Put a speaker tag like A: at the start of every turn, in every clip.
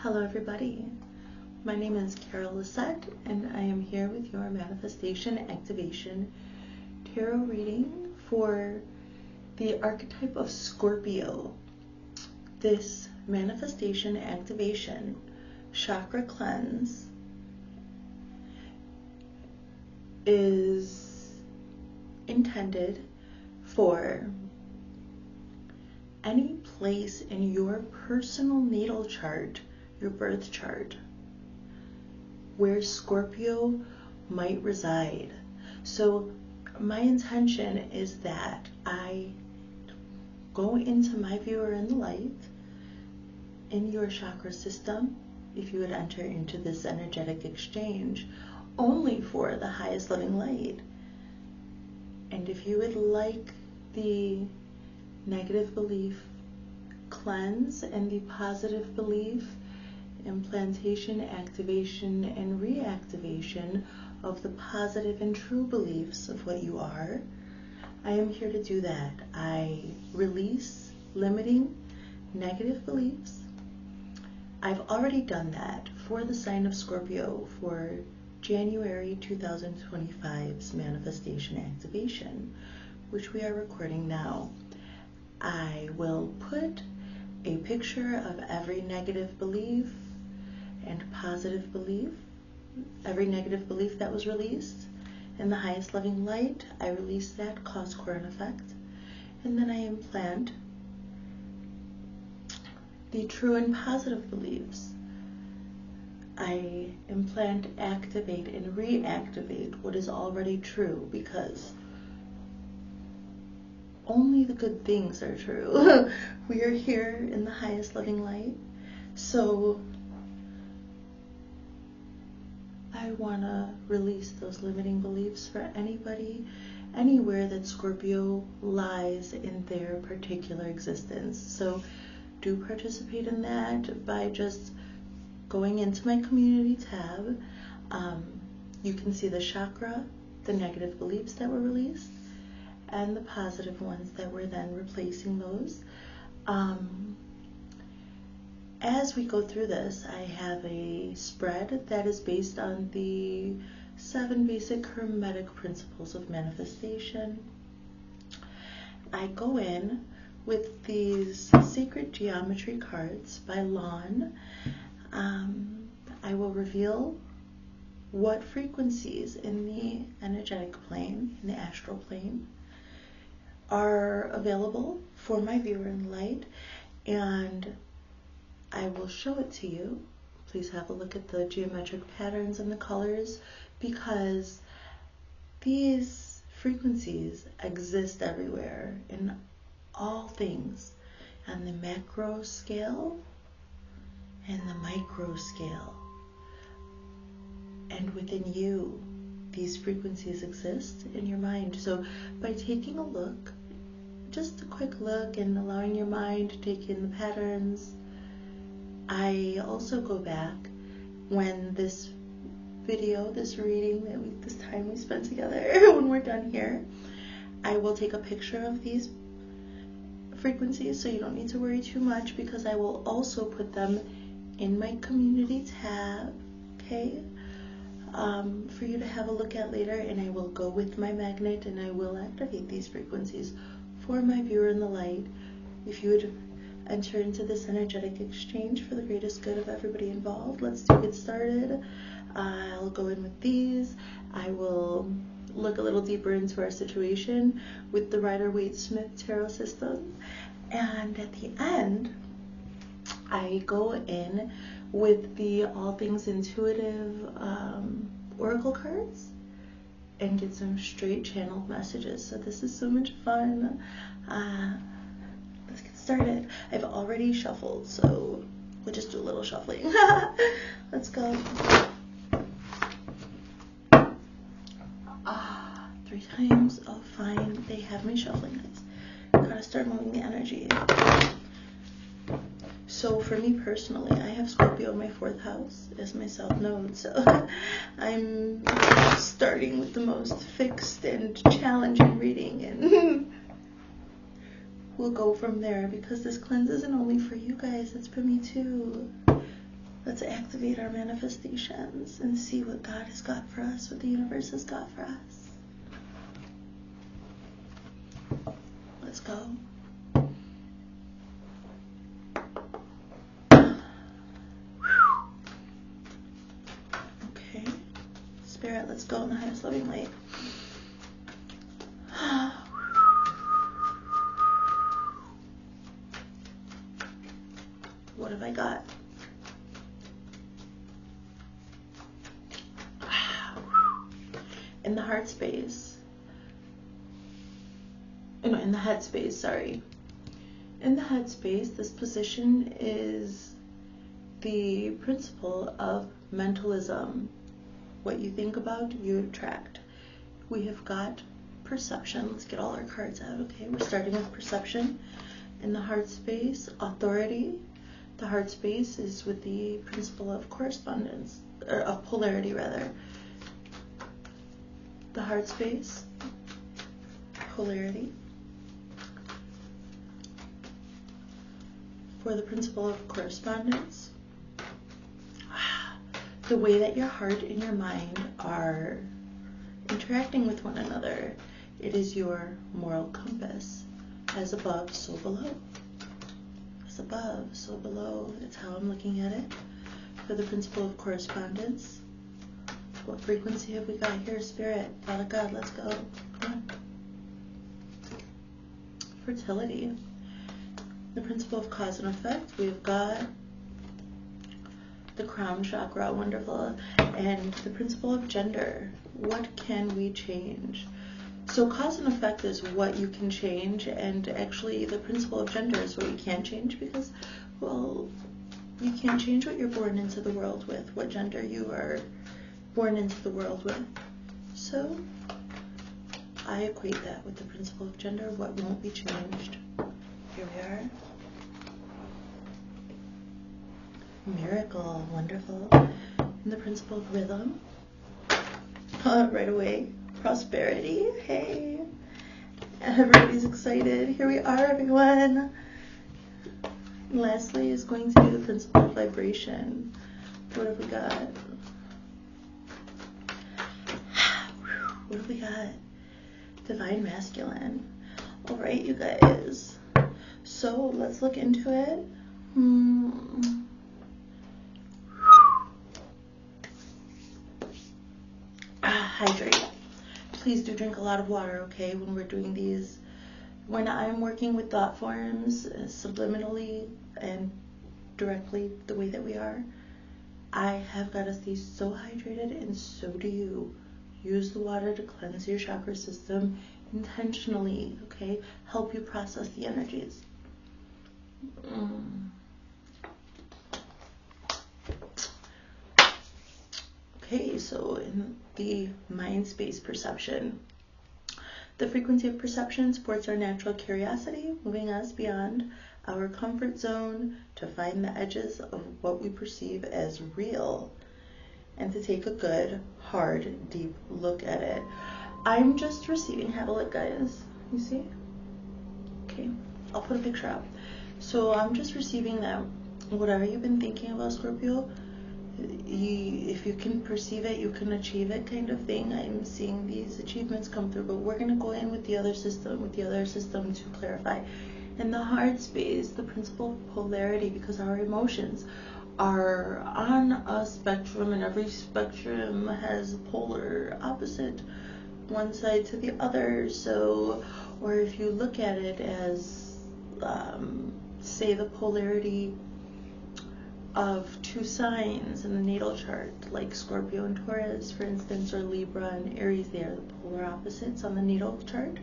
A: Hello everybody, my name is Lissett and I am here with your manifestation activation tarot reading for the archetype of Scorpio. This manifestation activation chakra cleanse is intended for any place in your personal natal chart, your birth chart, where Scorpio might reside. So my intention is that I go into my viewer in the light in your chakra system, if you would enter into this energetic exchange, only for the highest loving light. And if you would like the negative belief cleanse and the positive belief implantation, activation, and reactivation of the positive and true beliefs of what you are, I am here to do that. I release limiting negative beliefs. I've already done that for the sign of Scorpio for January 2025's manifestation activation, which we are recording now. I will put a picture of every negative belief and positive belief, every negative belief that was released in the highest loving light. I release that cause quorum effect, and then I implant the true and positive beliefs. I implant, activate, and reactivate what is already true, because only the good things are true. We are here in the highest loving light. So I want to release those limiting beliefs for anybody, anywhere that Scorpio lies in their particular existence. So do participate in that by just going into my community tab. You can see the chakra, the negative beliefs that were released, and the positive ones that were then replacing those. As we go through this, I have a spread that is based on the 7 basic hermetic principles of manifestation. I go in with these sacred geometry cards by Lawn. I will reveal what frequencies in the energetic plane, in the astral plane, are available for my viewer in light, and I will show it to you. Please have a look at the geometric patterns and the colors, because these frequencies exist everywhere in all things, on the macro scale and the micro scale. And within you, these frequencies exist in your mind. So by taking a look, just a quick look, and allowing your mind to take in the patterns, I also go back when this video, this reading, this time we spent together, when we're done here, I will take a picture of these frequencies, so you don't need to worry too much, because I will also put them in my community tab, okay, for you to have a look at later. And I will go with my magnet and I will activate these frequencies for my viewer in the light. If you would enter into this energetic exchange for the greatest good of everybody involved, let's get started. I'll go in with these. I will look a little deeper into our situation with the Rider-Waite-Smith tarot system, and at the end I go in with the All Things Intuitive oracle cards and get some straight channeled messages. So this is so much fun. Let's get started. I've already shuffled, so we'll just do a little shuffling. Let's go. 3 times. Oh, fine. They have me shuffling this. Gotta start moving the energy. So for me personally, I have Scorpio in my 4th house as my south node, so I'm starting with the most fixed and challenging reading, and we'll go from there, because this cleanse isn't only for you guys, it's for me too. Let's activate our manifestations and see what God has got for us, what the universe has got for us. Let's go. Okay. Spirit, let's go in the highest loving light. What have I got? In the heart space. In the head space, sorry. In the head space, this position is the principle of mentalism. What you think about, you attract. We have got perception. Let's get all our cards out, okay? We're starting with perception. In the heart space, authority. The heart space is with the principle of correspondence, or of polarity rather. The heart space, polarity. For the principle of correspondence, the way that your heart and your mind are interacting with one another. It is your moral compass. As above, so below. As above, so below. That's how I'm looking at it. For the principle of correspondence, what frequency have we got here? Spirit, Father God, let's go. Come on. Fertility. The principle of cause and effect, we've got the crown chakra, wonderful, and the principle of gender. What can we change? So cause and effect is what you can change, and actually the principle of gender is what you can't change because, well, you can't change what you're born into the world with, what gender you are born into the world with. So I equate that with the principle of gender, what won't be changed. Here we are. Miracle, wonderful. And the principle of rhythm. Right away. Prosperity. Hey. Everybody's excited. Here we are, everyone. And lastly is going to be the principle of vibration. What have we got? What have we got? Divine masculine. All right, you guys. So let's look into it. Hydrate. Please do drink a lot of water, okay, when we're doing these. When I'm working with thought forms, subliminally and directly the way that we are, I have got to stay so hydrated, and so do you. Use the water to cleanse your chakra system intentionally, okay? Help you process the energies. Okay, so in the mind space perception, the frequency of perception supports our natural curiosity, moving us beyond our comfort zone to find the edges of what we perceive as real and to take a good, hard, deep look at it. I'm just receiving, have a look, guys. You see? Okay, I'll put a picture up. So I'm just receiving that whatever you've been thinking about, Scorpio, if you can perceive it, you can achieve it, kind of thing. I'm seeing these achievements come through, but we're going to go in with the other system to clarify. In the heart space, the principle of polarity, because our emotions are on a spectrum, and every spectrum has polar opposite, one side to the other. So, or if you look at it as, say, the polarity of two signs in the natal chart, like Scorpio and Taurus, for instance, or Libra and Aries, they are the polar opposites on the natal chart.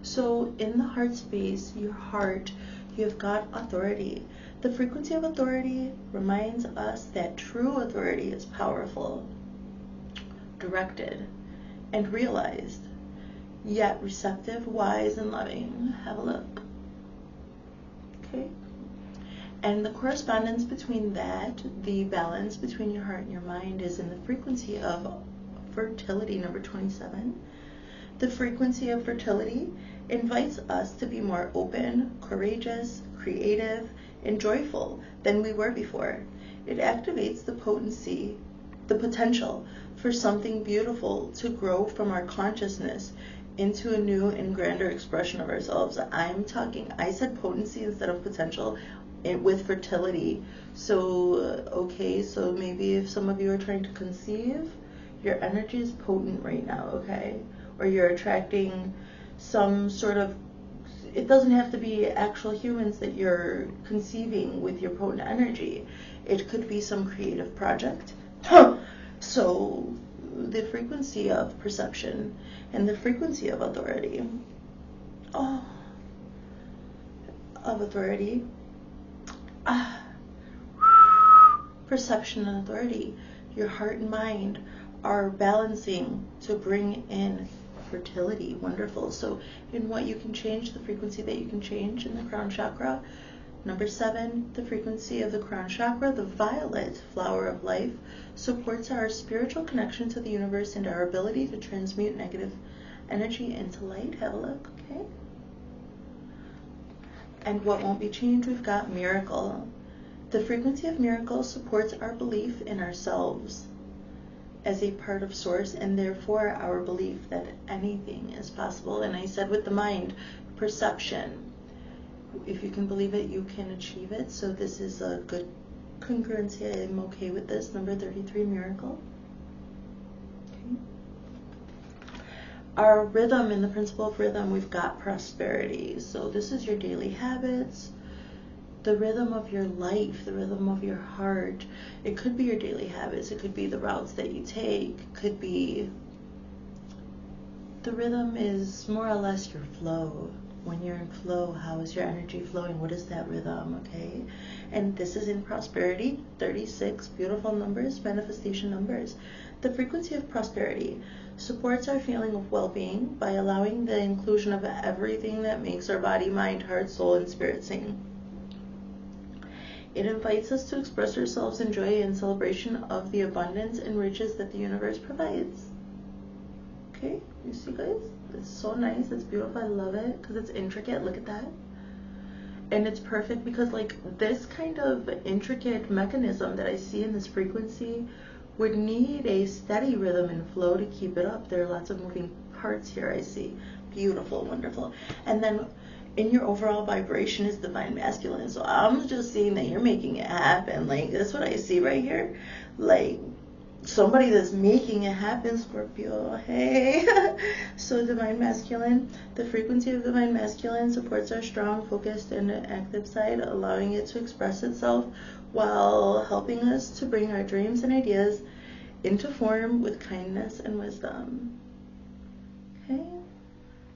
A: So in the heart space, your heart, you've got authority. The frequency of authority reminds us that true authority is powerful, directed, and realized, yet receptive, wise, and loving. Have a look. Okay? And the correspondence between that, the balance between your heart and your mind, is in the frequency of fertility, number 27. The frequency of fertility invites us to be more open, courageous, creative, and joyful than we were before. It activates the potency, the potential for something beautiful to grow from our consciousness into a new and grander expression of ourselves. I said potency instead of potential with fertility. So, okay, so maybe if some of you are trying to conceive, your energy is potent right now, okay? Or you're attracting some sort of, it doesn't have to be actual humans that you're conceiving with your potent energy. It could be some creative project. So the frequency of perception and the frequency of authority, perception and authority, your heart and mind are balancing to bring in fertility. Wonderful. So in what you can change, the frequency that you can change in the crown chakra, number 7, the frequency of the crown chakra, the violet flower of life, supports our spiritual connection to the universe and our ability to transmute negative energy into light. Have a look, okay? And what won't be changed, we've got miracle. The frequency of miracle supports our belief in ourselves as a part of source, and therefore our belief that anything is possible. And I said with the mind, perception. If you can believe it, you can achieve it. So this is a good congruency. I'm okay with this. Number 33, miracle. Okay. Our rhythm, in the principle of rhythm, we've got prosperity. So this is your daily habits, the rhythm of your life, the rhythm of your heart. It could be your daily habits. It could be the routes that you take. It could be, the rhythm is more or less your flow. When you're in flow, how is your energy flowing? What is that rhythm, okay? And this is in prosperity, 36, beautiful numbers, manifestation numbers. The frequency of prosperity supports our feeling of well-being by allowing the inclusion of everything that makes our body, mind, heart, soul, and spirit sing. It invites us to express ourselves in joy and celebration of the abundance and riches that the universe provides. Okay, you see, guys? It's so nice. It's beautiful. I love it because it's intricate. Look at that. And it's perfect because, like, this kind of intricate mechanism that I see in this frequency would need a steady rhythm and flow to keep it up. There are lots of moving parts here, I see. Beautiful, wonderful. And then in your overall vibration is divine masculine. So I'm just seeing that you're making it happen. Like, that's what I see right here. Like, somebody that's making it happen, Scorpio. Hey. So divine masculine, the frequency of divine masculine supports our strong, focused, and active side, allowing it to express itself while helping us to bring our dreams and ideas into form with kindness and wisdom. Okay,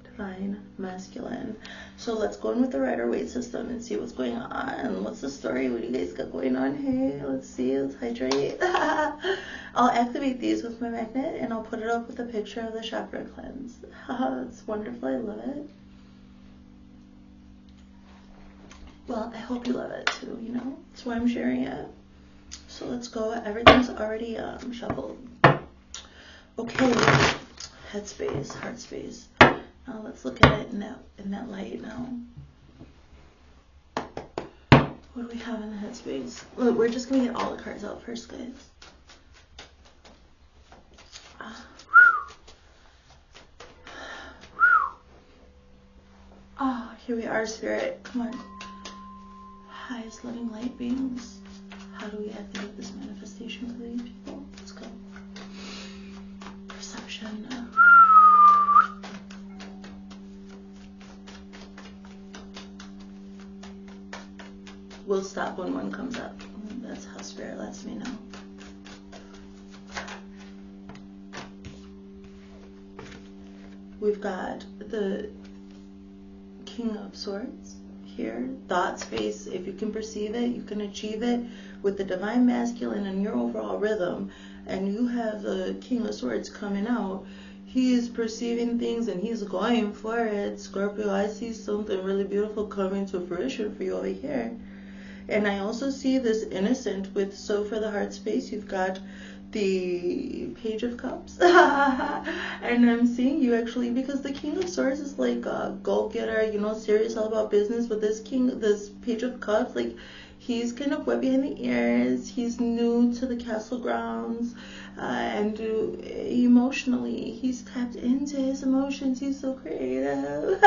A: divine masculine. So let's go in with the Rider-Waite system and see what's going on. What's the story? What do you guys got going on? Hey, let's see. Let's hydrate. I'll activate these with my magnet and I'll put it up with a picture of the chakra cleanse. It's wonderful. I love it. Well, I hope you love it too, you know. That's why I'm sharing it. So let's go. Everything's already shuffled. Okay. Headspace, heart space. Now let's look at it in that light now. What do we have in the headspace? Look, we're just gonna get all the cards out first, guys. Here we are, Spirit. Come on. Highest loving light beings. How do we activate this manifestation for these people? Let's go. Perception. We'll stop when one comes up. That's how Spirit lets me know. We've got the King of Swords here. Thought space, if you can perceive it, you can achieve it with the divine masculine and your overall rhythm. And you have the King of Swords coming out. He is perceiving things and he's going for it. Scorpio, I see something really beautiful coming to fruition for you over here. And I also see this innocent with, so for the heart space, you've got the Page of Cups. And I'm seeing you actually, because the King of Swords is like a go-getter, you know, serious all about business. But this Page of Cups, like, He's kind of wet behind the ears. He's new to the castle grounds, and emotionally, he's tapped into his emotions. He's so creative,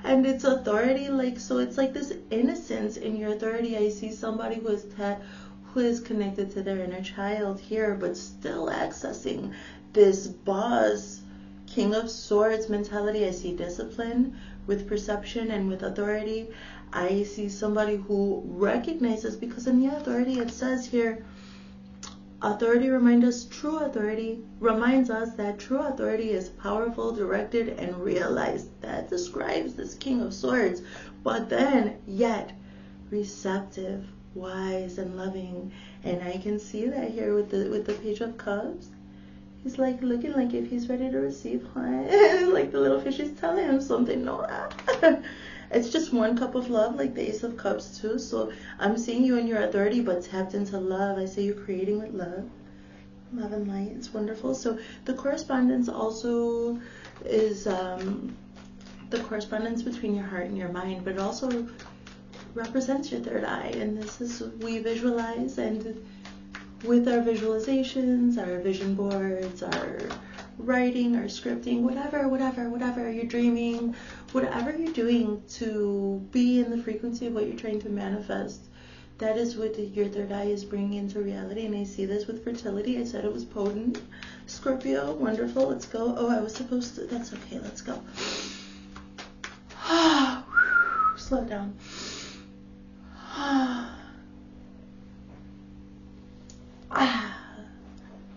A: and it's authority. Like, so it's like this innocence in your authority. I see somebody who is connected to their inner child here, but still accessing this boss, King of Swords mentality. I see discipline with perception and with authority. I see somebody who recognizes, because in the authority it says here, authority reminds us that true authority is powerful, directed, and realized. That describes this King of Swords, but then yet receptive, wise, and loving. And I can see that here with the Page of Cups. He's like looking like if he's ready to receive one. Like the little fish is telling him something. No, it's just one cup of love, like the Ace of Cups too. So I'm seeing you in your authority, but tapped into love. I say you're creating with love and light. It's wonderful. So the correspondence also is the correspondence between your heart and your mind, but it also represents your third eye. And this is, we visualize, and with our visualizations, our vision boards, our writing, our scripting, whatever you're dreaming, whatever you're doing to be in the frequency of what you're trying to manifest, that is what your third eye is bringing into reality. And I see this with fertility. I said it was potent. Scorpio, wonderful. Let's go. Oh, I was supposed to. That's okay. Let's go. Slow down.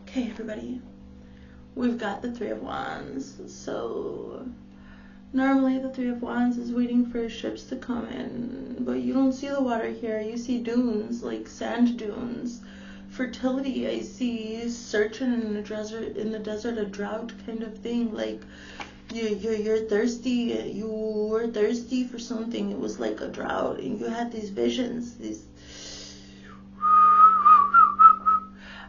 A: Okay, everybody. We've got the Three of Wands. So normally the Three of Wands is waiting for ships to come in, but you don't see the water here. You see dunes, like sand dunes. Fertility, I see searching in the desert, a drought kind of thing. Like you're thirsty. You were thirsty for something. It was like a drought, and you had these visions.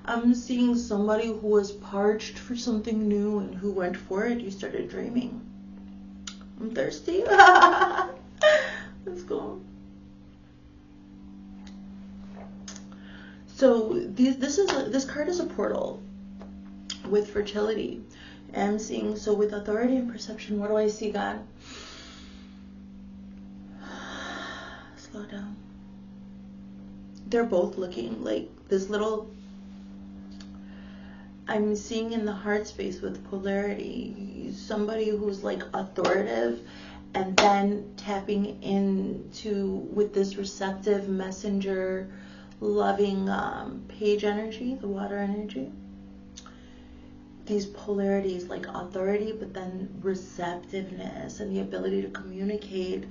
A: I'm seeing somebody who was parched for something new and who went for it. You started dreaming. I'm thirsty. Let's go. So this card is a portal with fertility. I'm seeing, so with authority and perception, what do I see, God? Slow down. They're both looking like this little, I'm seeing in the heart space with polarity, somebody who's like authoritative, and then tapping into with this receptive messenger, loving page energy, the water energy. These polarities like authority, but then receptiveness and the ability to communicate,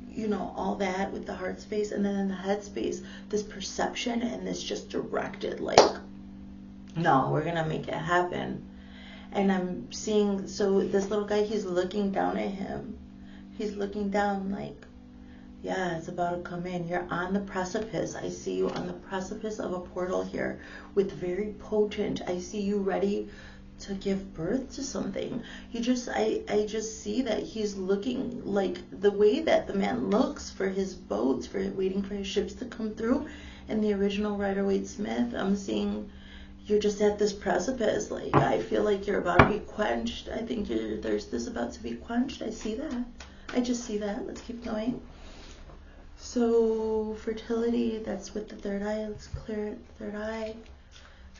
A: you know, all that with the heart space. And then in the head space, this perception and this just directed, like, no, we're gonna make it happen. And I'm seeing, so this little guy, he's looking down at him. He's looking down like, yeah, it's about to come in. You're on the precipice. I see you on the precipice of a portal here with very potent, I see you ready to give birth to something. I just see that he's looking like the way that the man looks for his boats, for waiting for his ships to come through in the original Rider-Waite-Smith. I'm seeing you're just at this precipice. Like, I feel like you're about to be quenched. I think your thirst is about to be quenched. I see that. I just see that. Let's keep going. So fertility, that's with the third eye. Let's clear it, third eye.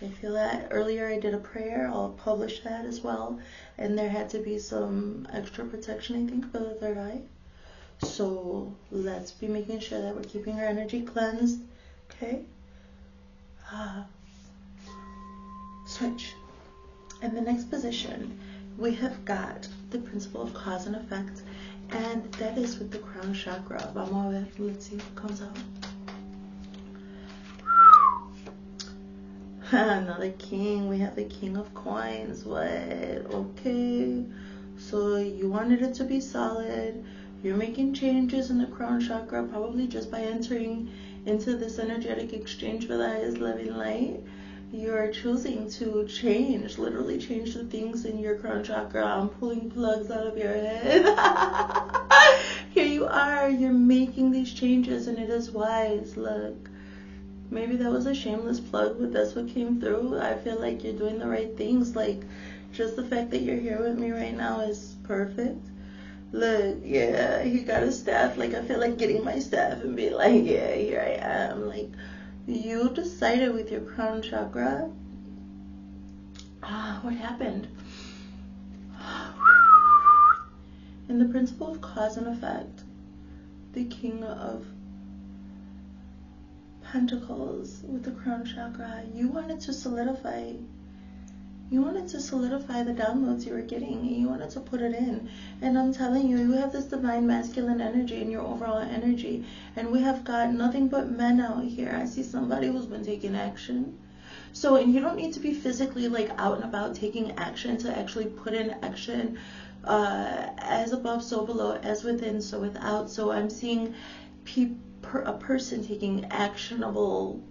A: I feel that. Earlier I did a prayer. I'll publish that as well. And there had to be some extra protection, I think, for the third eye. So let's be making sure that we're keeping our energy cleansed. Okay? Switch. In the next position, we have got the principle of cause and effect. And that is with the crown chakra. Vamos a ver. Let's see what comes out. Another king. We have the king of coins. What? Okay. So you wanted it to be solid. You're making changes in the crown chakra, probably just by entering into this energetic exchange with the highest loving light. You're choosing to change, literally change the things in your crown chakra. I'm pulling plugs out of your head. Here you are. You're making these changes, and it is wise. Look. maybe that was a shameless plug, but that's what came through. I feel like you're doing the right things. Like, just the fact that you're here with me right now is perfect. Look, yeah, he got his staff. Like, I feel like getting my staff and being like, yeah, here I am. Like, you decided with your crown chakra. What happened? In the principle of cause and effect, the King of Pentacles with the crown chakra, you wanted to solidify. You wanted to solidify the downloads you were getting, and you wanted to put it in. And I'm telling you, you have this divine masculine energy in your overall energy. And we have got nothing but men out here. I see somebody who's been taking action. So, and you don't need to be physically like out and about taking action to actually put in action. As above, so below, as within, so without. So I'm seeing a person taking actionable,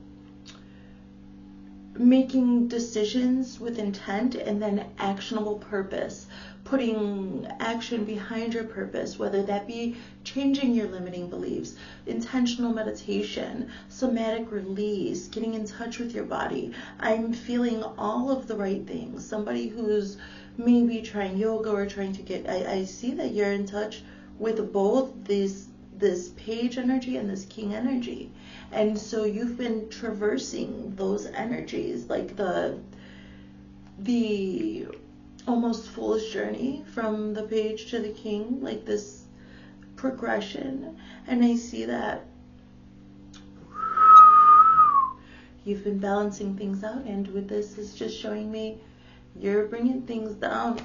A: making decisions with intent, and then actionable purpose, putting action behind your purpose, whether that be changing your limiting beliefs, intentional meditation, somatic release, getting in touch with your body. I'm feeling all of the right things. Somebody who's maybe trying yoga or trying to get, I see that you're in touch with both this page energy and this king energy. And so you've been traversing those energies, like the almost fool's journey from the page to the king, like this progression. And I see that you've been balancing things out, and with this is just showing me you're bringing things down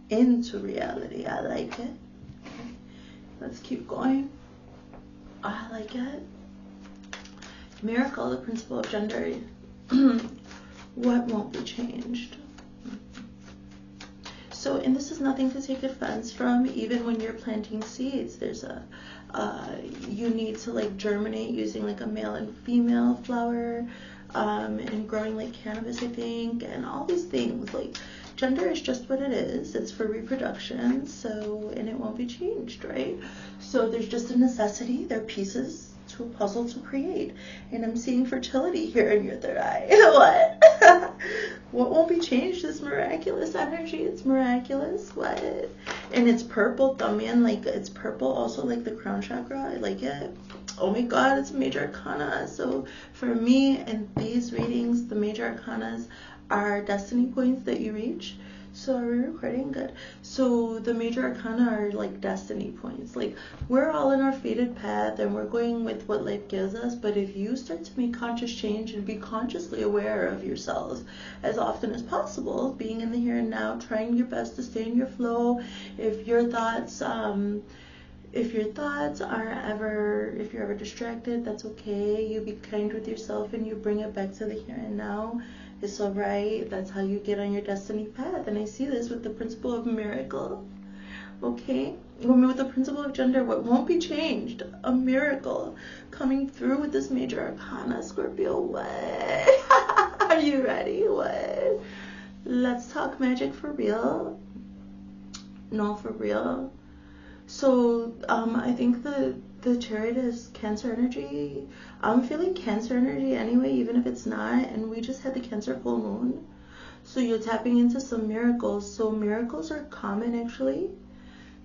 A: into reality. I like it. Okay. Let's keep going. I like it. Miracle, the principle of gender. What won't be changed? So, and this is nothing to take offense from. Even when you're planting seeds, there's you need to like germinate using like a male and female flower, and growing like cannabis, I think, and all these things. Like, gender is just what it is. It's for reproduction, so, and it won't be changed, right? So there's just a necessity. There are pieces to a puzzle to create. And I'm seeing fertility here in your third eye. What? What won't be changed is miraculous energy. It's miraculous. What? And it's purple también, like it's purple also, like the crown chakra. I like it. Oh my god, it's major arcana. So for me, in these readings, the major arcanas are destiny points that you reach. So are we recording? Good. So the major arcana are like destiny points. Like, we're all in our fated path and we're going with what life gives us. But if you start to make conscious change and be consciously aware of yourselves as often as possible, being in the here and now, trying your best to stay in your flow. If your thoughts are ever, if you're ever distracted, that's okay. You be kind with yourself and you bring it back to the here and now. It's all right. That's how you get on your destiny path. And I see this with the principle of miracle. Okay? With the principle of gender, what won't be changed? A miracle coming through with this major arcana, Scorpio. What? Are you ready? What? Let's talk magic for real. No, for real. So, I think the Chariot is Cancer energy. I'm feeling Cancer energy anyway, even if it's not. And we just had the Cancer full moon. So you're tapping into some miracles. So miracles are common, actually.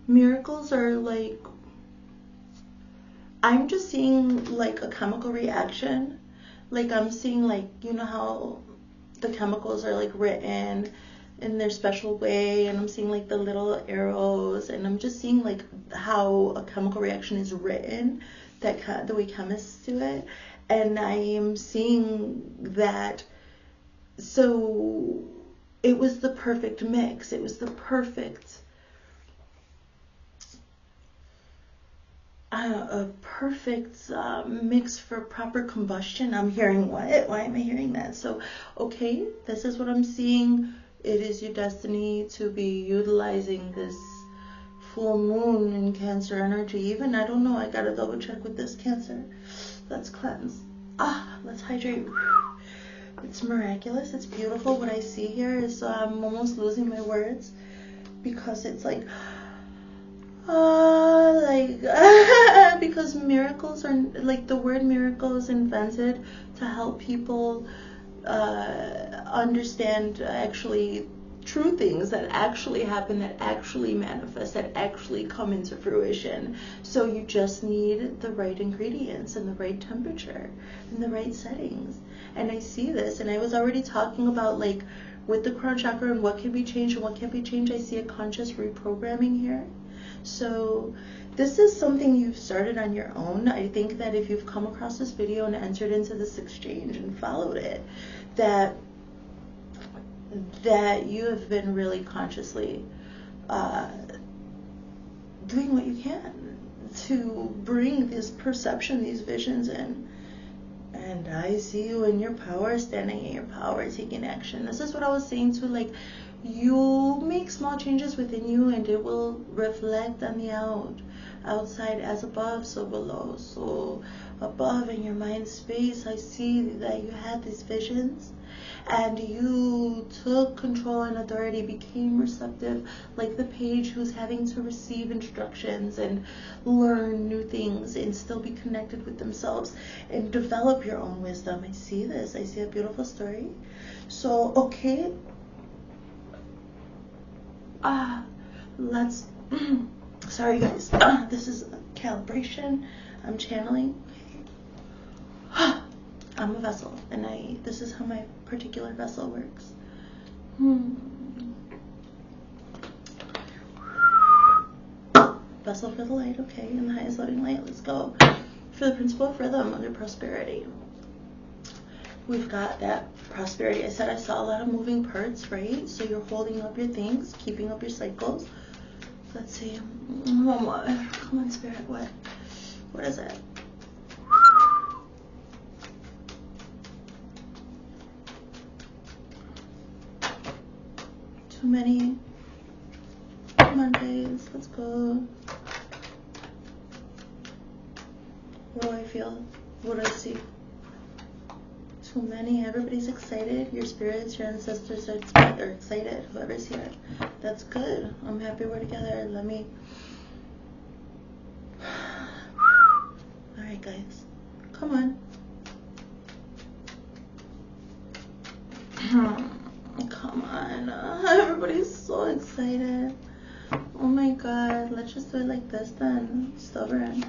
A: Miracles are like, I'm just seeing like a chemical reaction. Like, I'm seeing like, you know how the chemicals are like written in their special way, and I'm seeing like the little arrows, and I'm just seeing like how a chemical reaction is written, that the way chemists do it, and I am seeing that. So it was the perfect mix. It was the perfect mix for proper combustion. I'm hearing what? Why am I hearing that? So, okay, this is what I'm seeing. It is your destiny to be utilizing this full moon in Cancer energy. Even, I don't know, I gotta double check with this Cancer. Let's cleanse. Let's hydrate. It's miraculous. It's beautiful. What I see here is I'm almost losing my words because it's like, Like, because miracles are, like, the word miracle is invented to help people understand actually true things that actually happen, that actually manifest, that actually come into fruition. So you just need the right ingredients and the right temperature and the right settings. And I see this, and I was already talking about, like, with the crown chakra and what can be changed and what can't be changed. I see a conscious reprogramming here. So this is something you've started on your own. I think that if you've come across this video and entered into this exchange and followed it, that you have been really consciously doing what you can to bring this perception, these visions in. And I see you in your power, standing in your power, taking action. This is what I was saying too, like, you make small changes within you and it will reflect on the outside, as above, so below. So above in your mind space, I see that you had these visions and you took control and authority, became receptive, like the page who's having to receive instructions and learn new things and still be connected with themselves and develop your own wisdom. I see this. I see a beautiful story. So, okay. Let's, sorry guys, this is a calibration. I'm channeling. I'm a vessel, and this is how my particular vessel works. Vessel for the light, okay, in the highest loving light. Let's go for the principle of rhythm under prosperity. We've got that prosperity. I said I saw a lot of moving parts, right? So you're holding up your things, keeping up your cycles. Let's see. One more. Come on, Spirit. What is it? Too many Mondays. Let's go. What do I feel? What do I see? Too many. Everybody's excited. Your spirits, your ancestors are excited. Whoever's here. That's good. I'm happy we're together. Let me. Alright, guys. Come on. Come on. Everybody's so excited. Oh my god. Let's just do it like this then. Stubborn.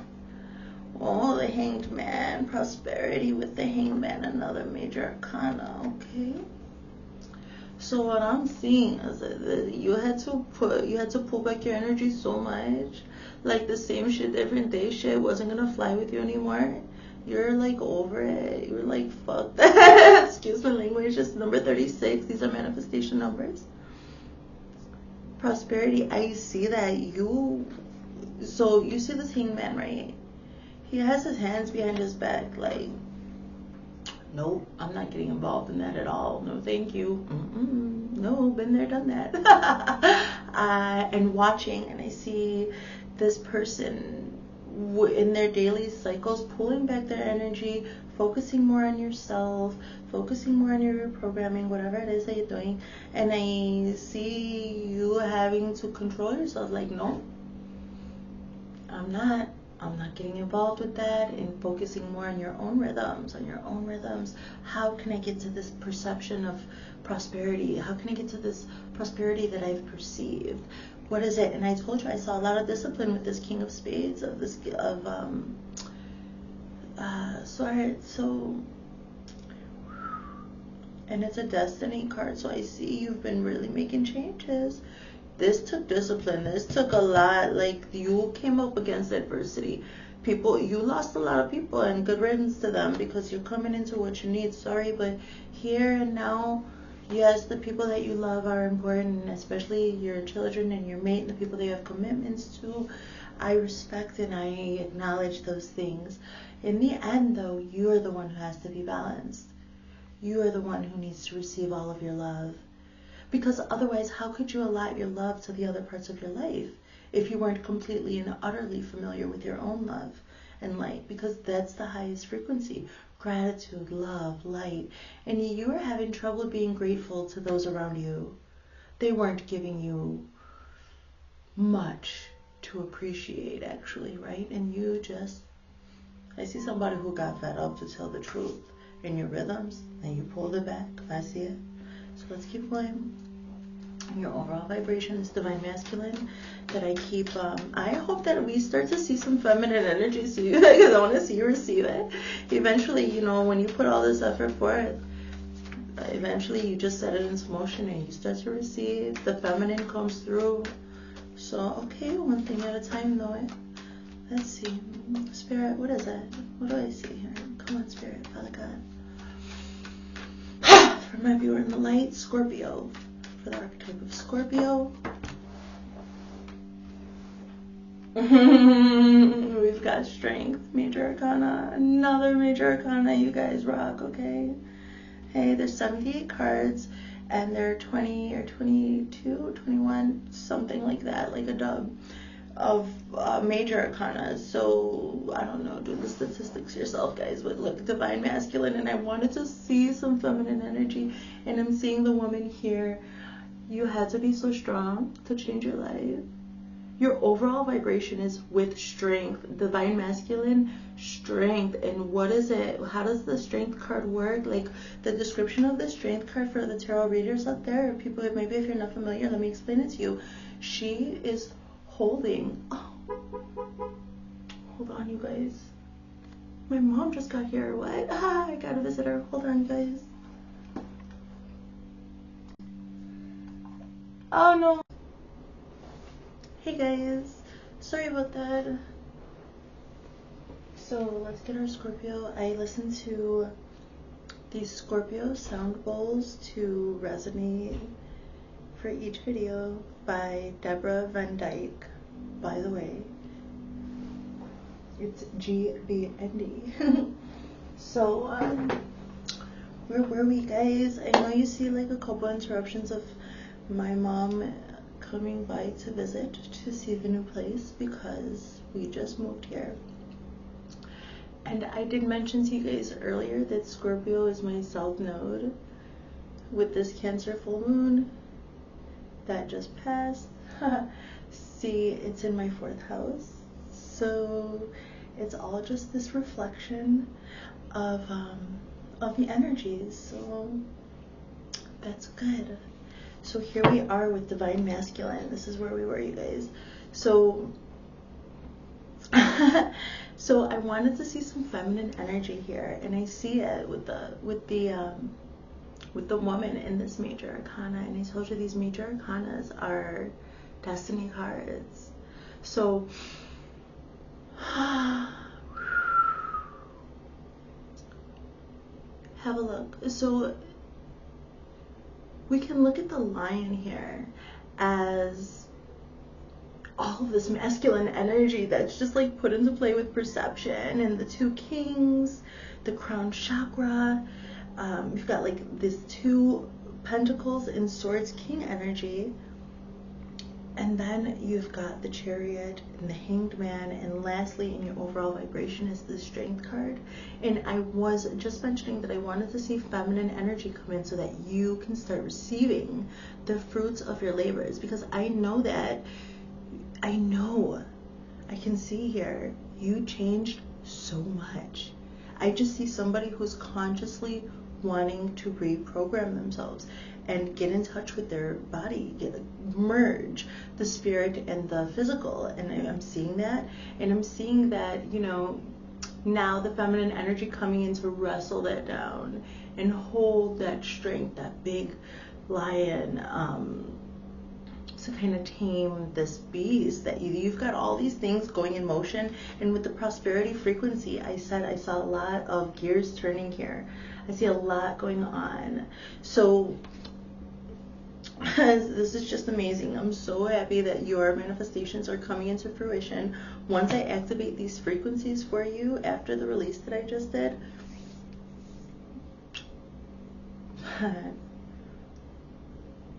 A: Oh, the Hanged Man. Prosperity with the Hanged Man. Another major arcana. Okay. So what I'm seeing is that you had to pull back your energy so much. Like the same shit, different day shit wasn't gonna fly with you anymore. You're like over it. You're like, fuck that. Excuse my language. Just number 36. These are manifestation numbers. Prosperity. I see that so you see this Hanged Man, right? He has his hands behind his back, like, nope, I'm not getting involved in that at all. No, thank you. No, been there, done that. And watching, and I see this person in their daily cycles pulling back their energy, focusing more on yourself, focusing more on your reprogramming, whatever it is that you're doing. And I see you having to control yourself, like, no, I'm not getting involved with that, and focusing more on your own rhythms, How can I get to this perception of prosperity? How can I get to this prosperity that I've perceived? What is it? And I told you I saw a lot of discipline with this King of Spades, Swords. So, and it's a destiny card. So I see you've been really making changes. This took discipline. This took a lot. Like, you came up against adversity. You lost a lot of people, and good riddance to them, because you're coming into what you need. Sorry, but here and now, yes, the people that you love are important, especially your children and your mate and the people that you have commitments to. I respect and I acknowledge those things. In the end, though, you are the one who has to be balanced. You are the one who needs to receive all of your love. Because otherwise, how could you allot your love to the other parts of your life if you weren't completely and utterly familiar with your own love and light? Because that's the highest frequency. Gratitude, love, light. And you are having trouble being grateful to those around you. They weren't giving you much. to appreciate, actually, right? And you just, I see somebody who got fed up, to tell the truth, in your rhythms, and you pulled it back. I see it. So let's keep going. Your overall vibration is divine masculine. That I keep, I hope that we start to see some feminine energy, so you guys, I want to see you receive it. Eventually, you know, when you put all this effort forth, eventually you just set it into motion and you start to receive. The feminine comes through. So, okay, one thing at a time, though. Let's see. Spirit, what is that? What do I see here? Come on, Spirit, Father God. For my viewer in the light, Scorpio. For the archetype of Scorpio. We've got strength, major arcana. Another major arcana. You guys rock, okay? Hey, there's 78 cards, and they're 20 or 22, 21, something like that, like a dub of major arcana. So I don't know, do the statistics yourself, guys. But look, divine masculine, and I wanted to see some feminine energy, and I'm seeing the woman here. You had to be so strong to change your life. Your overall vibration is with strength, divine masculine, strength. And what is it? How does the strength card work? Like the description of the strength card for the tarot readers out there, people, maybe if you're not familiar, let me explain it to you. She is holding, oh, hold on, you guys. My mom just got here. What? I got a visitor. Hold on, you guys. Oh no. Hey guys, sorry about that. So let's get our Scorpio. I listened to these Scorpio sound bowls to resonate for each video by Deborah Van Dyke. By the way, it's GBND. So where were we, guys? I know you see like a couple interruptions of my mom coming by to visit to see the new place because we just moved here. And I did mention to you guys earlier that Scorpio is my south node with this Cancer full moon that just passed. See, it's in my 4th house. So it's all just this reflection of the energies. So that's good. So here we are with divine masculine. This is where we were, you guys. So so I wanted to see some feminine energy here, and I see it with the woman in this major arcana. And I told you these major arcanas are destiny cards. So have a look. So we can look at the Lion here as all of this masculine energy that's just like put into play with perception, and the 2 kings, the crown chakra. You've got like this 2 pentacles and swords, king energy. And then you've got the Chariot and the Hanged Man, and lastly in your overall vibration is the Strength card. And I was just mentioning that I wanted to see feminine energy come in so that you can start receiving the fruits of your labors, because I know I can see here you changed so much. I just see somebody who's consciously wanting to reprogram themselves and get in touch with their body, merge the spirit and the physical. And I'm seeing that, and I'm seeing that, you know, now the feminine energy coming in to wrestle that down and hold that strength, that big lion, to kind of tame this beast that you've got all these things going in motion. And with the prosperity frequency, I said I saw a lot of gears turning here. I see a lot going on. So this is just amazing. I'm so happy that your manifestations are coming into fruition. Once I activate these frequencies for you after the release that I just did,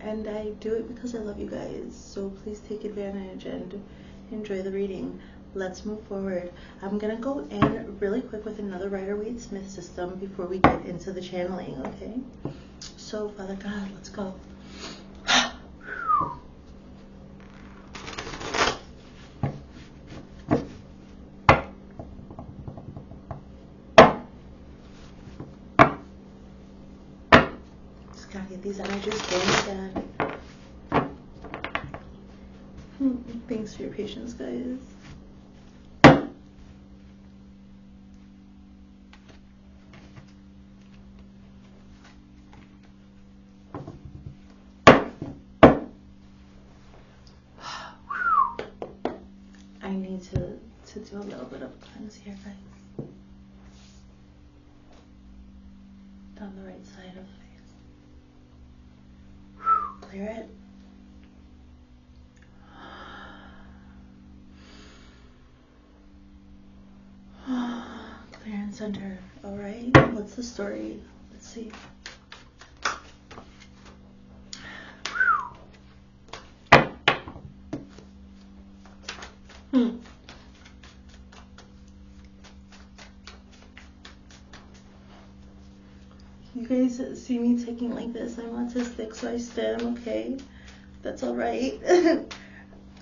A: and I do it because I love you guys, so please take advantage and enjoy the reading. Let's move forward. I'm gonna go in really quick with another Rider-Waite-Smith system before we get into the channeling, okay? So Father God, let's go. Gotta get these energies going again. Thanks for your patience, guys. I need to do a little bit of a cleanse here, guys. Down the right side of the face. Clear it. Clear and center. Alright, what's the story? Let's see. You guys see me taking like this. I'm autistic, so I stim, okay? That's alright.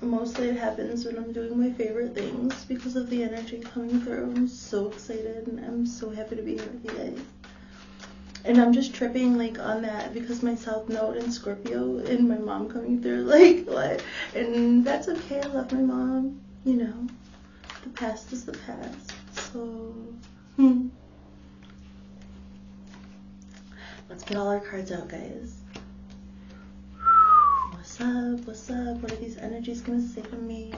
A: Mostly it happens when I'm doing my favorite things because of the energy coming through. I'm so excited and I'm so happy to be here with you guys. And I'm just tripping like on that because my South Node in Scorpio and my mom coming through, like what? And that's okay. I love my mom. You know, the past is the past. So, let's get all our cards out, guys. What's up? What's up? What are these energies gonna say to me?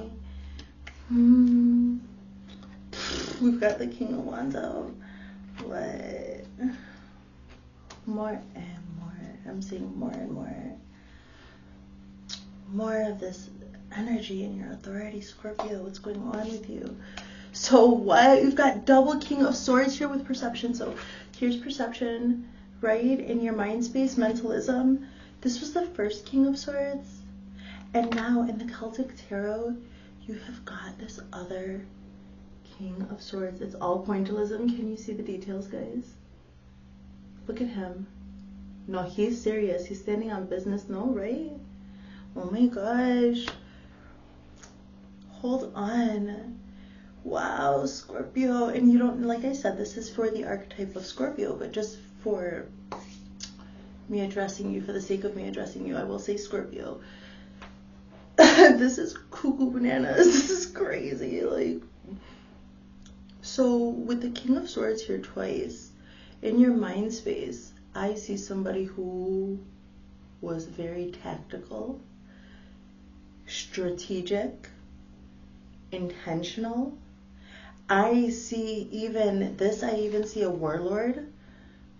A: We've got the King of Wands out. What? More and more. I'm seeing more and more. More of this energy in your authority, Scorpio. What's going on with you? So what? You've got double King of Swords here with perception. So here's perception, right? In your mind space, mentalism. This was the first King of Swords. And now in the Celtic Tarot, you have got this other King of Swords. It's all pointillism. Can you see the details, guys? Look at him. No, he's serious. He's standing on business. No, right? Oh my gosh. Hold on. Wow, Scorpio. And you don't, like I said, this is for the archetype of Scorpio, but just for me addressing you, for the sake of me addressing you, I will say Scorpio. This is cuckoo bananas. This is crazy. Like, so with the King of Swords here twice, in your mind space, I see somebody who was very tactical, strategic, intentional. I even see a warlord.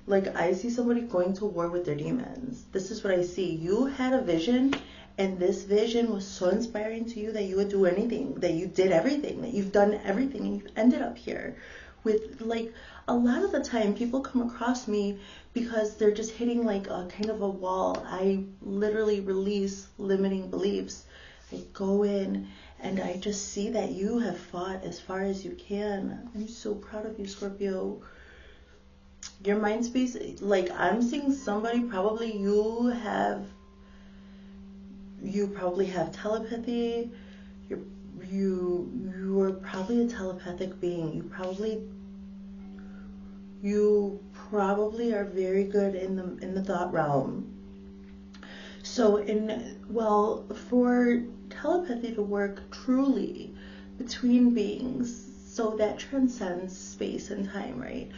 A: Like, I see somebody going to war with their demons. This is what I see. You had a vision, and this vision was so inspiring to you that you would do anything, that you did everything, that you've done everything, and you've ended up here with, like, a lot of the time people come across me because they're just hitting like a kind of a wall. I literally release limiting beliefs. I go in and I just see that you have fought as far as you can. I'm so proud of you, Scorpio. Your mind space, like, I'm seeing somebody, probably you probably have telepathy. You're probably a telepathic being. You probably are very good in the thought realm. So for telepathy to work truly between beings, so that transcends space and time, right?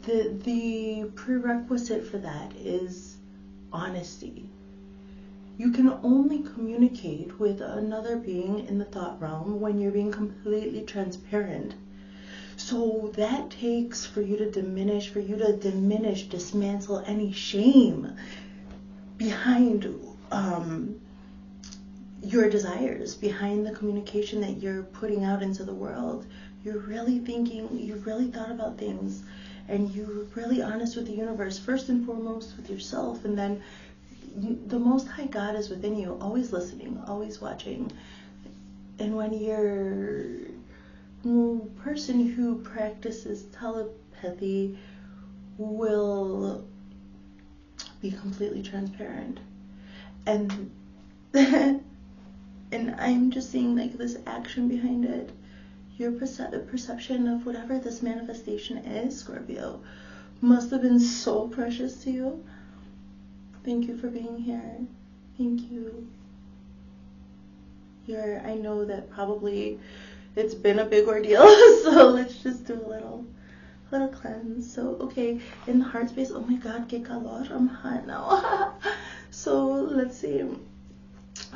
A: The prerequisite for that is honesty. You can only communicate with another being in the thought realm when you're being completely transparent. So that takes for you to dismantle any shame behind your desires, behind the communication that you're putting out into the world. You're really thinking, you really thought about things, and you're really honest with the universe, first and foremost with yourself, and then the Most High God is within you, always listening, always watching. And when you're a person who practices telepathy will be completely transparent. And and I'm just seeing like this action behind it. Your perception of whatever this manifestation is, Scorpio, must have been so precious to you. Thank you for being here. Thank you. I know that probably it's been a big ordeal, so let's just do a little cleanse. So, okay, in the heart space, oh my God, que calor, I'm hot now. So, let's see.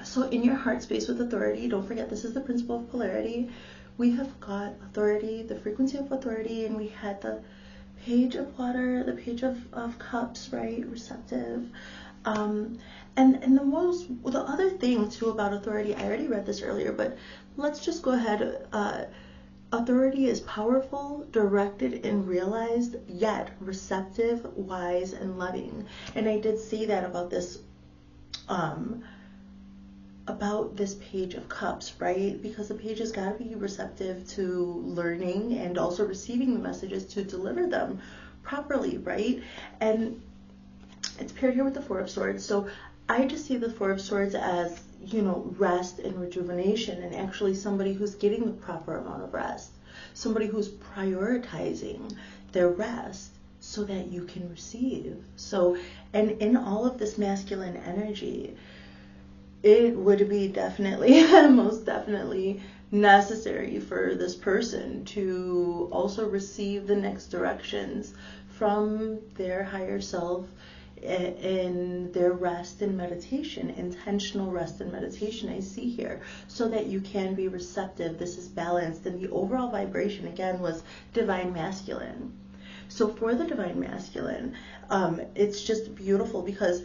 A: So, in your heart space with authority, don't forget this is the principle of polarity. We have got authority, the frequency of authority, and we had the page of water, the page of cups, right? Receptive. And the other thing too about authority, I already read this earlier, but let's just go ahead. Authority is powerful, directed, and realized, yet receptive, wise, and loving. And I did see that about this page of cups, right? Because the page has got to be receptive to learning and also receiving the messages to deliver them properly, right? And it's paired here with the Four of Swords. So I just see the Four of Swords as, rest and rejuvenation, and actually somebody who's getting the proper amount of rest, somebody who's prioritizing their rest so that you can receive. So, and in all of this masculine energy, it would be definitely, most definitely necessary for this person to also receive the next directions from their higher self in their rest and meditation, intentional rest and meditation I see here, so that you can be receptive. This is balanced, and the overall vibration again was divine masculine. So for the divine masculine, it's just beautiful because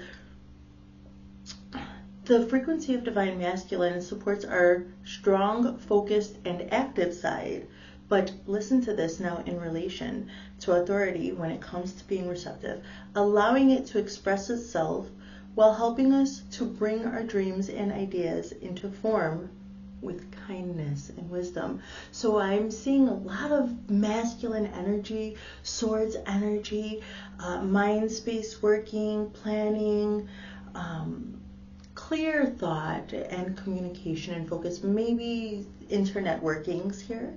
A: the frequency of divine masculine supports our strong, focused, and active side. But listen to this now in relation to authority when it comes to being receptive, allowing it to express itself while helping us to bring our dreams and ideas into form with kindness and wisdom. So I'm seeing a lot of masculine energy, swords energy, mind space working, planning, clear thought and communication and focus, maybe internet workings here.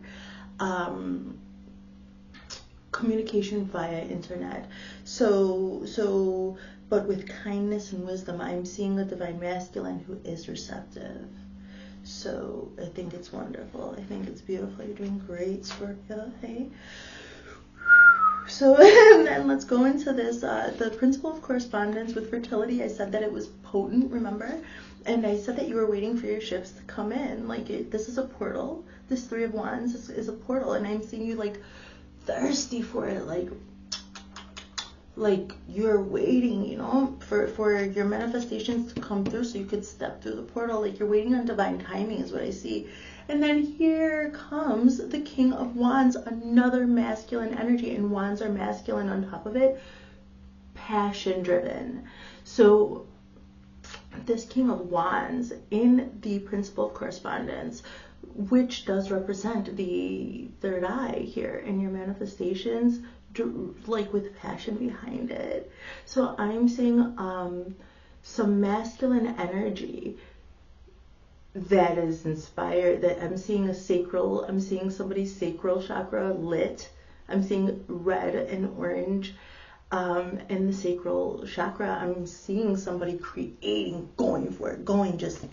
A: Communication via internet. So, but with kindness and wisdom, I'm seeing a divine masculine who is receptive. So I think it's wonderful. I think it's beautiful. You're doing great, Scorpio. Hey. So, and then let's go into this, the principle of correspondence with fertility. I said that it was potent, remember? And I said that you were waiting for your ships to come in. This is a portal. This Three of Wands is a portal, and I'm seeing you thirsty for it, like you're waiting, for your manifestations to come through so you could step through the portal. Like you're waiting on divine timing is what I see. And then here comes the King of Wands, another masculine energy, and wands are masculine on top of it, passion driven. So this King of Wands in the principle of correspondence, which does represent the third eye here in your manifestations, with passion behind it. So I'm seeing some masculine energy that is inspired, that I'm seeing somebody's sacral chakra lit. I'm seeing red and orange in the sacral chakra. I'm seeing somebody creating, going for it, just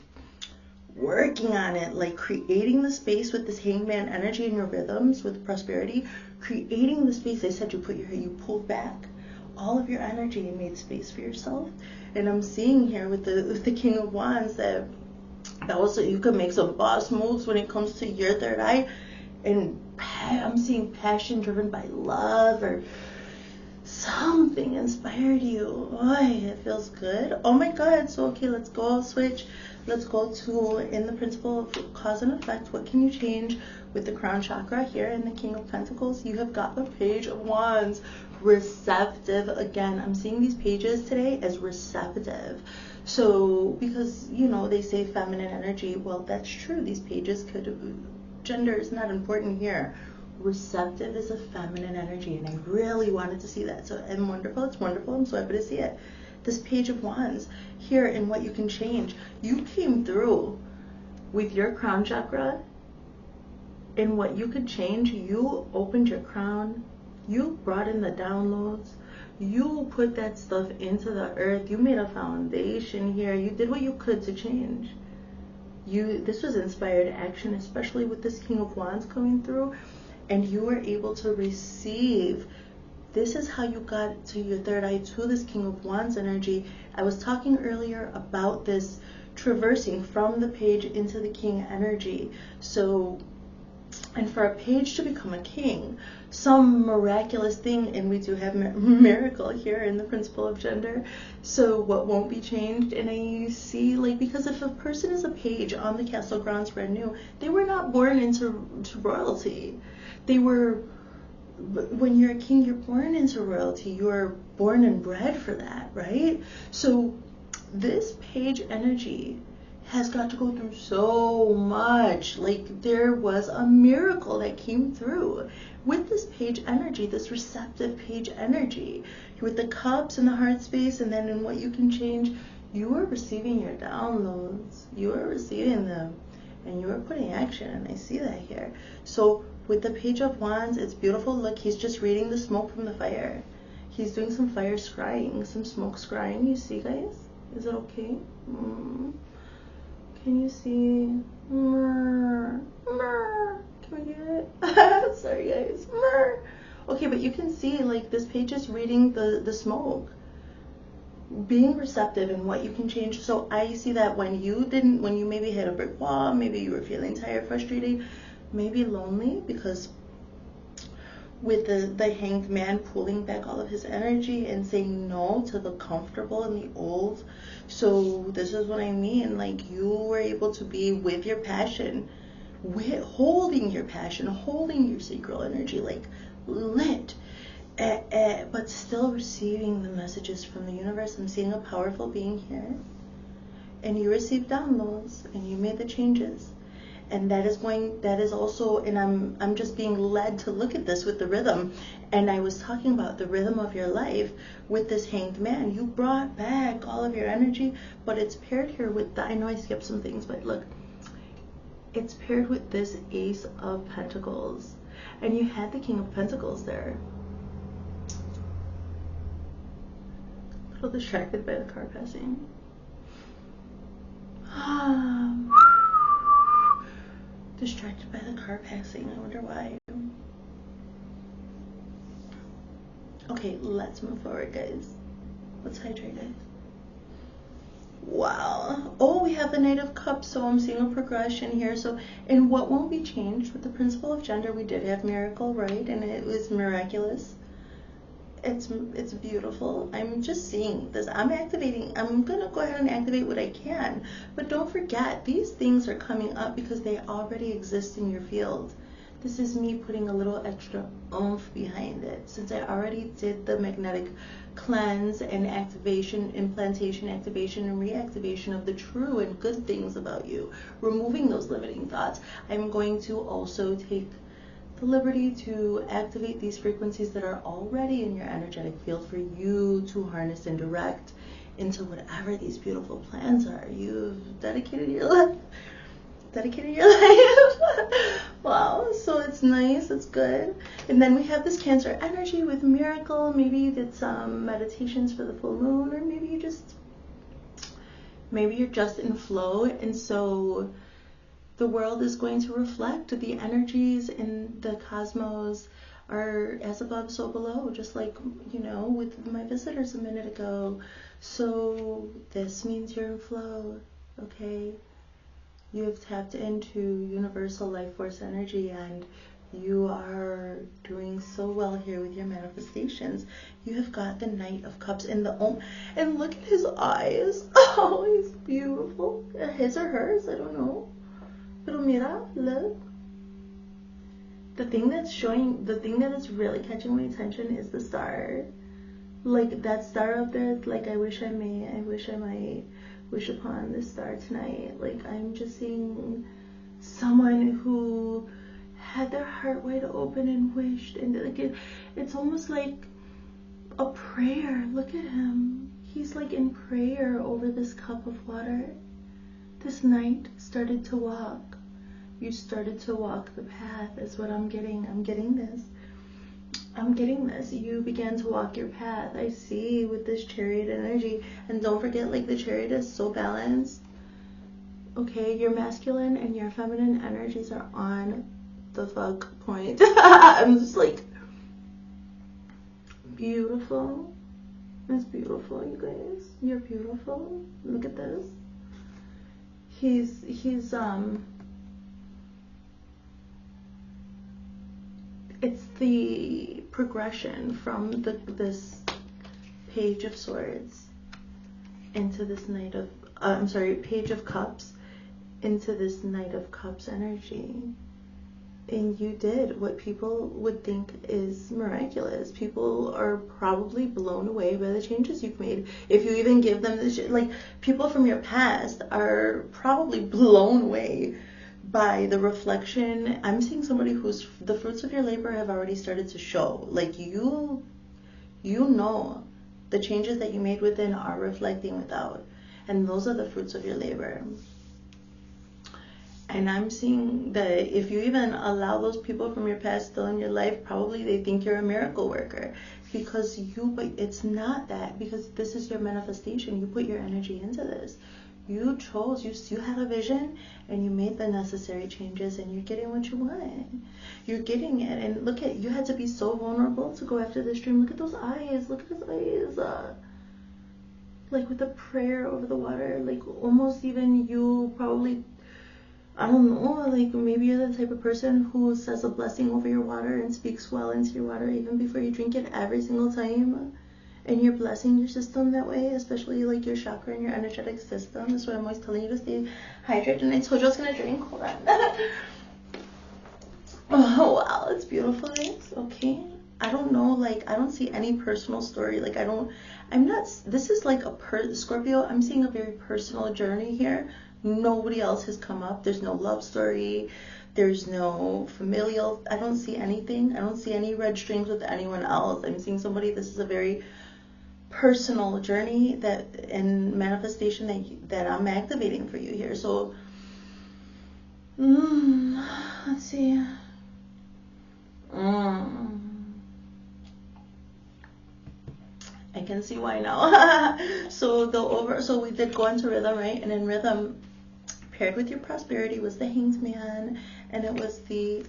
A: working on it, creating the space with this hangman energy in your rhythms with prosperity, creating the space. I said you pulled back all of your energy and made space for yourself. And I'm seeing here with the King of Wands that also you can make some boss moves when it comes to your third eye. And I'm seeing passion driven by love or something inspired you. Boy, it feels good. Oh my God. So okay, let's go switch. Let's go to, in the principle of cause and effect, what can you change with the crown chakra here in the King of Pentacles? You have got the Page of Wands, receptive. Again, I'm seeing these pages today as receptive. So, because, they say feminine energy, well, that's true. These pages gender is not important here. Receptive is a feminine energy, and I really wanted to see that. So, and wonderful, it's wonderful. I'm so happy to see it. This Page of Wands here in what you can change. You came through with your crown chakra in what you could change. You opened your crown. You brought in the downloads. You put that stuff into the earth. You made a foundation here. You did what you could to change. This was inspired action, especially with this King of Wands coming through, and you were able to receive. This is how you got to your third eye, to this King of Wands energy. I was talking earlier about this traversing from the page into the king energy. So, and for a page to become a king, some miraculous thing, and we do have miracle here in the principle of gender. So what won't be changed? And I see, like, because if a person is a page on the castle grounds brand new, they were not born into royalty. They were, when you're a king, you're born into royalty. You're born and bred for that, right? So this page energy has got to go through so much. Like, there was a miracle that came through with this page energy, this receptive page energy, with the cups and the heart space, and then in what you can change. You are receiving your downloads. You are receiving them, and you are putting action, and I see that here. So with the Page of Wands, it's beautiful. Look, he's just reading the smoke from the fire. He's doing some fire scrying, some smoke scrying. You see, guys? Is it okay? Can you see? Can we get it? Sorry, guys. Okay, but you can see, like, this page is reading the smoke. Being receptive in what you can change. So I see that when you maybe hit a brick wall, maybe you were feeling tired, frustrated, maybe lonely, because with the Hanged Man pulling back all of his energy and saying no to the comfortable and the old. So this is what I mean, like, you were able to be with your passion, holding your passion, holding your sacral energy, like, lit, but still receiving the messages from the universe. I'm seeing a powerful being here, and you received downloads, and you made the changes. And that is also, and I'm just being led to look at this with the rhythm. And I was talking about the rhythm of your life with this Hanged Man. You brought back all of your energy, but it's paired here with I know I skipped some things, but look, it's paired with this Ace of Pentacles. And you had the King of Pentacles there. A little distracted by the car passing. Distracted by the car passing. I wonder why. Okay, let's move forward, guys. Let's hydrate, guys. Wow. Oh, we have the Knight of Cups, so I'm seeing a progression here. So, and what won't be changed with the principle of gender, we did have miracle, right? And it was miraculous. It's beautiful. I'm just seeing this. I'm gonna go ahead and activate what I can. But don't forget, these things are coming up because they already exist in your field. This is me putting a little extra oomph behind it, since I already did the magnetic cleanse and activation, implantation, activation, and reactivation of the true and good things about you, removing those limiting thoughts. I'm going to also take the liberty to activate these frequencies that are already in your energetic field for you to harness and direct into whatever these beautiful plans are. You've dedicated your life. Wow, so it's nice, it's good. And then we have this Cancer energy with miracle. Maybe you did some meditations for the full moon, or maybe you're just in flow. And so the world is going to reflect the energies in the cosmos are as above, so below, just like, with my visitors a minute ago. So this means you're in flow, okay? You have tapped into universal life force energy, and you are doing so well here with your manifestations. You have got the Knight of Cups and and look at his eyes. Oh, he's beautiful. His or hers, I don't know. Pero mira, look. The thing that is really catching my attention is the star. Like, that star up there, like, I wish I might wish upon this star tonight. Like, I'm just seeing someone who had their heart wide open and wished, and like it's almost like a prayer. Look at him. He's like in prayer over this cup of water. This knight started to walk. You started to walk the path is what I'm getting. I'm getting this. I'm getting this. You began to walk your path. I see with this Chariot energy. And don't forget, like, the Chariot is so balanced. Okay, your masculine and your feminine energies are on the fuck point. I'm just like, beautiful. It's beautiful, you guys. You're beautiful. Look at this. He's it's the progression from this Page of Swords into this Knight of Page of Cups into this Knight of Cups energy. And you did what people would think is miraculous. People are probably blown away by the changes you've made. If you even give them this, like, people from your past are probably blown away by the reflection. I'm seeing somebody who's, the fruits of your labor have already started to show. Like, you know the changes that you made within are reflecting without. And those are the fruits of your labor. And I'm seeing that if you even allow those people from your past still in your life, probably they think you're a miracle worker. But it's not that, because this is your manifestation. You put your energy into this. You chose, you had a vision, and you made the necessary changes, and you're getting what you want. You're getting it. And look at, you had to be so vulnerable to go after this dream. Look at those eyes. Look at his eyes. Like with a prayer over the water. Like almost even you probably, I don't know, like maybe you're the type of person who says a blessing over your water and speaks well into your water even before you drink it every single time. And you're blessing your system that way, especially like your chakra and your energetic system. That's why I'm always telling you to stay hydrated. And I told you I was going to drink. Hold on. Oh, wow. It's beautiful. Okay. I don't know. Like, I don't see any personal story. Like, this is like Scorpio, I'm seeing a very personal journey here. Nobody else has come up. There's no love story. There's no familial. I don't see anything. I don't see any red strings with anyone else. I'm seeing somebody, this is a very personal journey and manifestation that I'm activating for you here. So, let's see. I can see why now. So we did go into rhythm, right? And in rhythm, paired with your prosperity was the Hanged Man, and it was the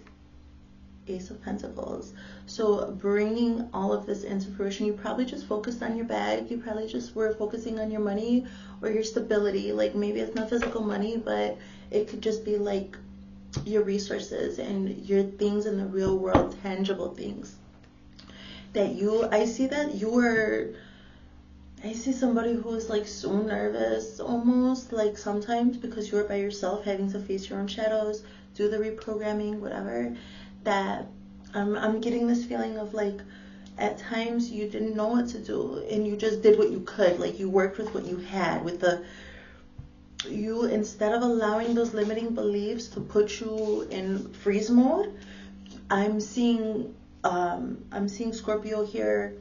A: Ace of Pentacles. So bringing all of this into fruition, you probably just focused on your bag. You probably just were focusing on your money or your stability. Like maybe it's not physical money, but it could just be like your resources and your things in the real world, tangible things. I see somebody who is like so nervous almost, like sometimes because you're by yourself having to face your own shadows, do the reprogramming, whatever, that I'm getting this feeling of like at times you didn't know what to do and you just did what you could. Like you worked with what you had, instead of allowing those limiting beliefs to put you in freeze mode. I'm seeing Scorpio here,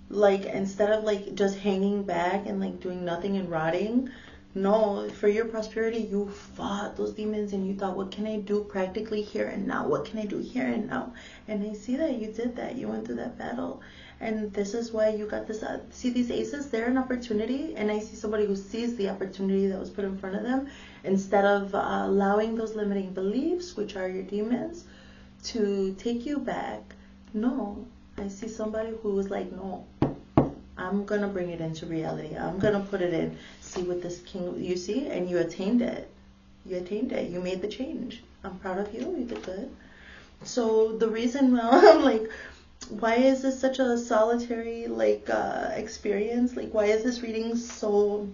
A: like instead of like just hanging back and like doing nothing and rotting, no, for your prosperity, you fought those demons and you thought, what can I do practically here and now? What can I do here and now? And I see that you did that. You went through that battle. And this is why you got this. See these aces, they're an opportunity. And I see somebody who sees the opportunity that was put in front of them. Instead of allowing those limiting beliefs, which are your demons, to take you back. No, I see somebody who was like, no, I'm going to bring it into reality. I'm going to put it in. See what this king, you see? And you attained it. You attained it. You made the change. I'm proud of you. You did good. So the reason I'm like, why is this such a solitary experience? Like, why is this reading so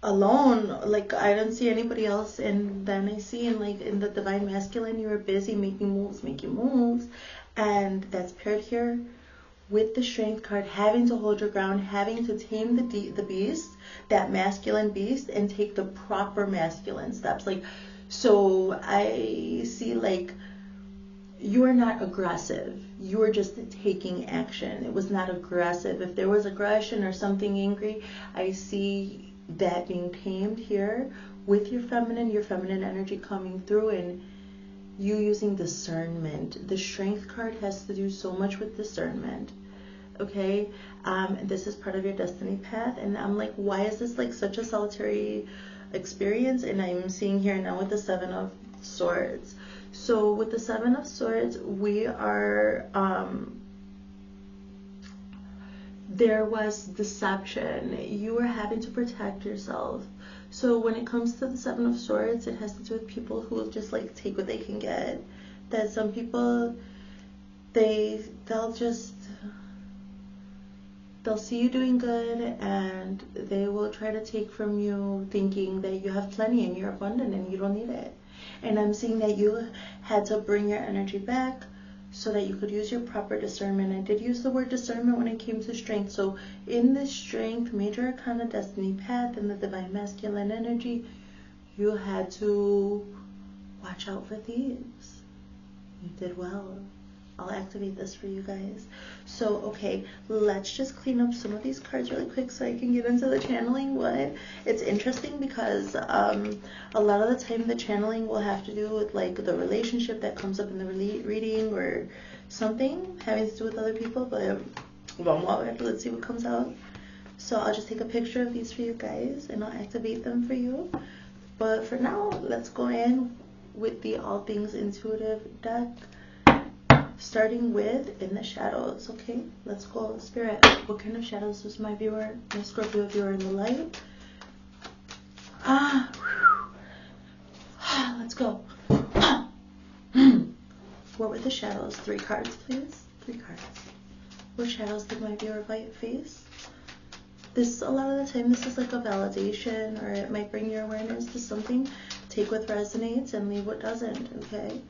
A: alone? Like, I don't see anybody else. And then I see in the divine masculine, you were busy making moves. And that's paired here with the Strength card, having to hold your ground, having to tame the beast, that masculine beast, and take the proper masculine steps. Like, so I see like you are not aggressive. You are just taking action. It was not aggressive. If there was aggression or something angry, I see that being tamed here with your feminine energy coming through, and you using discernment. The Strength card has to do so much with discernment. Okay, this is part of your destiny path, and I'm like, why is this like such a solitary experience? And I'm seeing here now with the Seven of Swords. So with the Seven of Swords, we are there was deception. You were having to protect yourself. So when it comes to the Seven of Swords, it has to do with people who just like take what they can get. That some people, they'll see you doing good and they will try to take from you, thinking that you have plenty and you're abundant and you don't need it. And I'm seeing that you had to bring your energy back so that you could use your proper discernment. I did use the word discernment when it came to strength. So in this Strength, Major Arcana, Destiny Path, and the Divine Masculine energy, you had to watch out for thieves. You did well. I'll activate this for you guys. So, okay, let's just clean up some of these cards really quick so I can get into the channeling one. It's interesting because a lot of the time the channeling will have to do with like the relationship that comes up in the reading or something having to do with other people, but let's see what comes out. So I'll just take a picture of these for you guys and I'll activate them for you. But for now, let's go in with the All Things Intuitive deck. Starting with In the Shadows. Okay, let's go. Spirit, what kind of shadows is my viewer, my Scorpio viewer in the light? Let's go. What were the shadows? 3 cards, please. 3 cards. What shadows did my viewer face? This, a lot of the time, this is like a validation, or it might bring your awareness to something. Take what resonates and leave what doesn't, okay?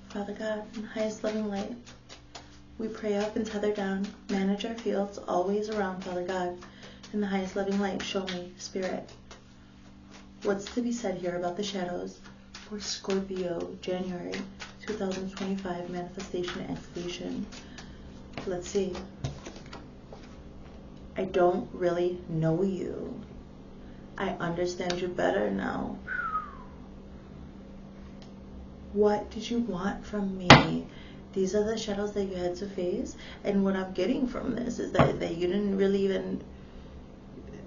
A: Father God, in the highest loving light, we pray up and tether down, manage our fields, always around, Father God. In the highest loving light, show me, Spirit, what's to be said here about the shadows for Scorpio, January 2025, manifestation, activation. Let's see. I don't really know you. I understand you better now. What did you want from me? These are the shadows that you had to face. And what I'm getting from this is that you didn't really even...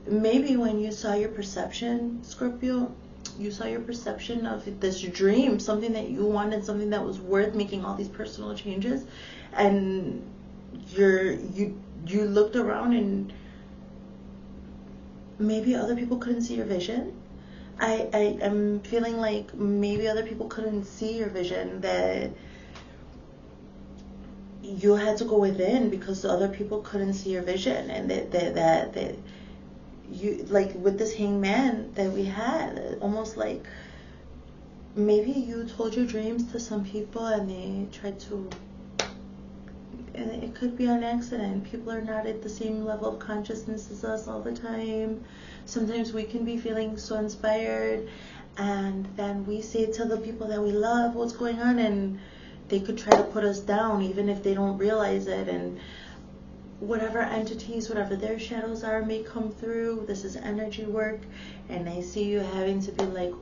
A: Maybe when you saw your perception, Scorpio, you saw your perception of this dream, something that you wanted, something that was worth making all these personal changes. And you looked around and maybe other people couldn't see your vision. I'm feeling like maybe other people couldn't see your vision, that you had to go within because the other people couldn't see your vision, and that you, like with this hangman that we had, almost like maybe you told your dreams to some people and they tried to, and it could be on accident. People are not at the same level of consciousness as us all the time. Sometimes we can be feeling so inspired, and then we say to the people that we love what's going on, and they could try to put us down even if they don't realize it. And whatever entities, whatever their shadows are, may come through. This is energy work, and I see you having to be like,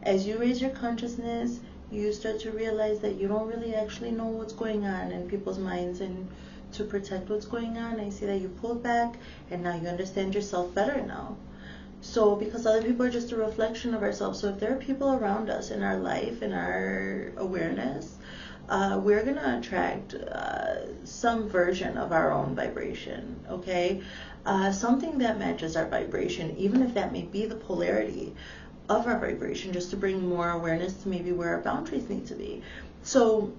A: as you raise your consciousness, you start to realize that you don't really actually know what's going on in people's minds, and to protect what's going on, I see that you pulled back and now you understand yourself better now. So because other people are just a reflection of ourselves, so if there are people around us in our life, in our awareness, we're going to attract some version of our own vibration, okay? Something that matches our vibration, even if that may be the polarity of our vibration, just to bring more awareness to maybe where our boundaries need to be. So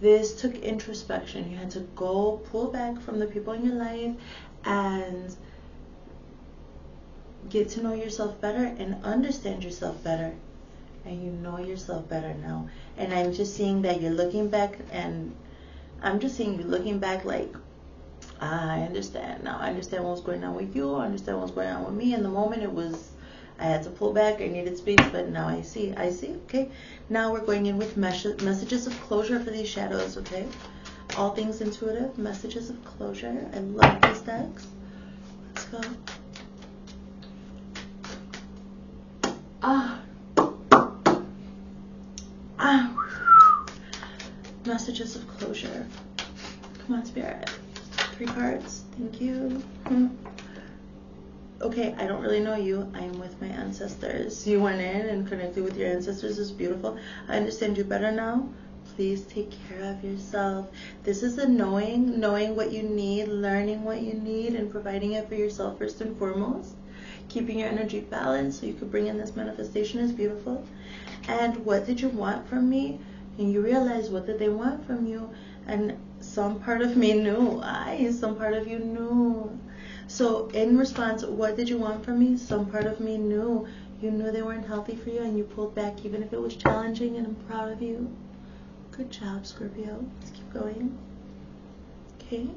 A: this took introspection. You had to go pull back from the people in your life and get to know yourself better and understand yourself better. And you know yourself better now. And I'm just seeing that you're looking back, and I'm just seeing you looking back like, I understand now. I understand what's going on with you. I understand what's going on with me. In the moment, it was, I had to pull back. I needed space, but now I see. Okay. Now we're going in with messages of closure for these shadows, okay? all things intuitive, messages of closure. I love these decks. Let's go. Messages of closure. Come on, Spirit. 3 cards. Thank you. Okay, I don't really know you. I am with my ancestors. You went in and connected with your ancestors. It's beautiful. I understand you better now. Please take care of yourself. This is a knowing what you need, learning what you need, and providing it for yourself first and foremost. Keeping your energy balanced so you could bring in this manifestation is beautiful. And what did you want from me? And you realize, what did they want from you? And some part of me knew. Some part of you knew. So in response, what did you want from me? Some part of me knew. You knew they weren't healthy for you, and you pulled back even if it was challenging, and I'm proud of you. Good job, Scorpio. Let's keep going. Okay.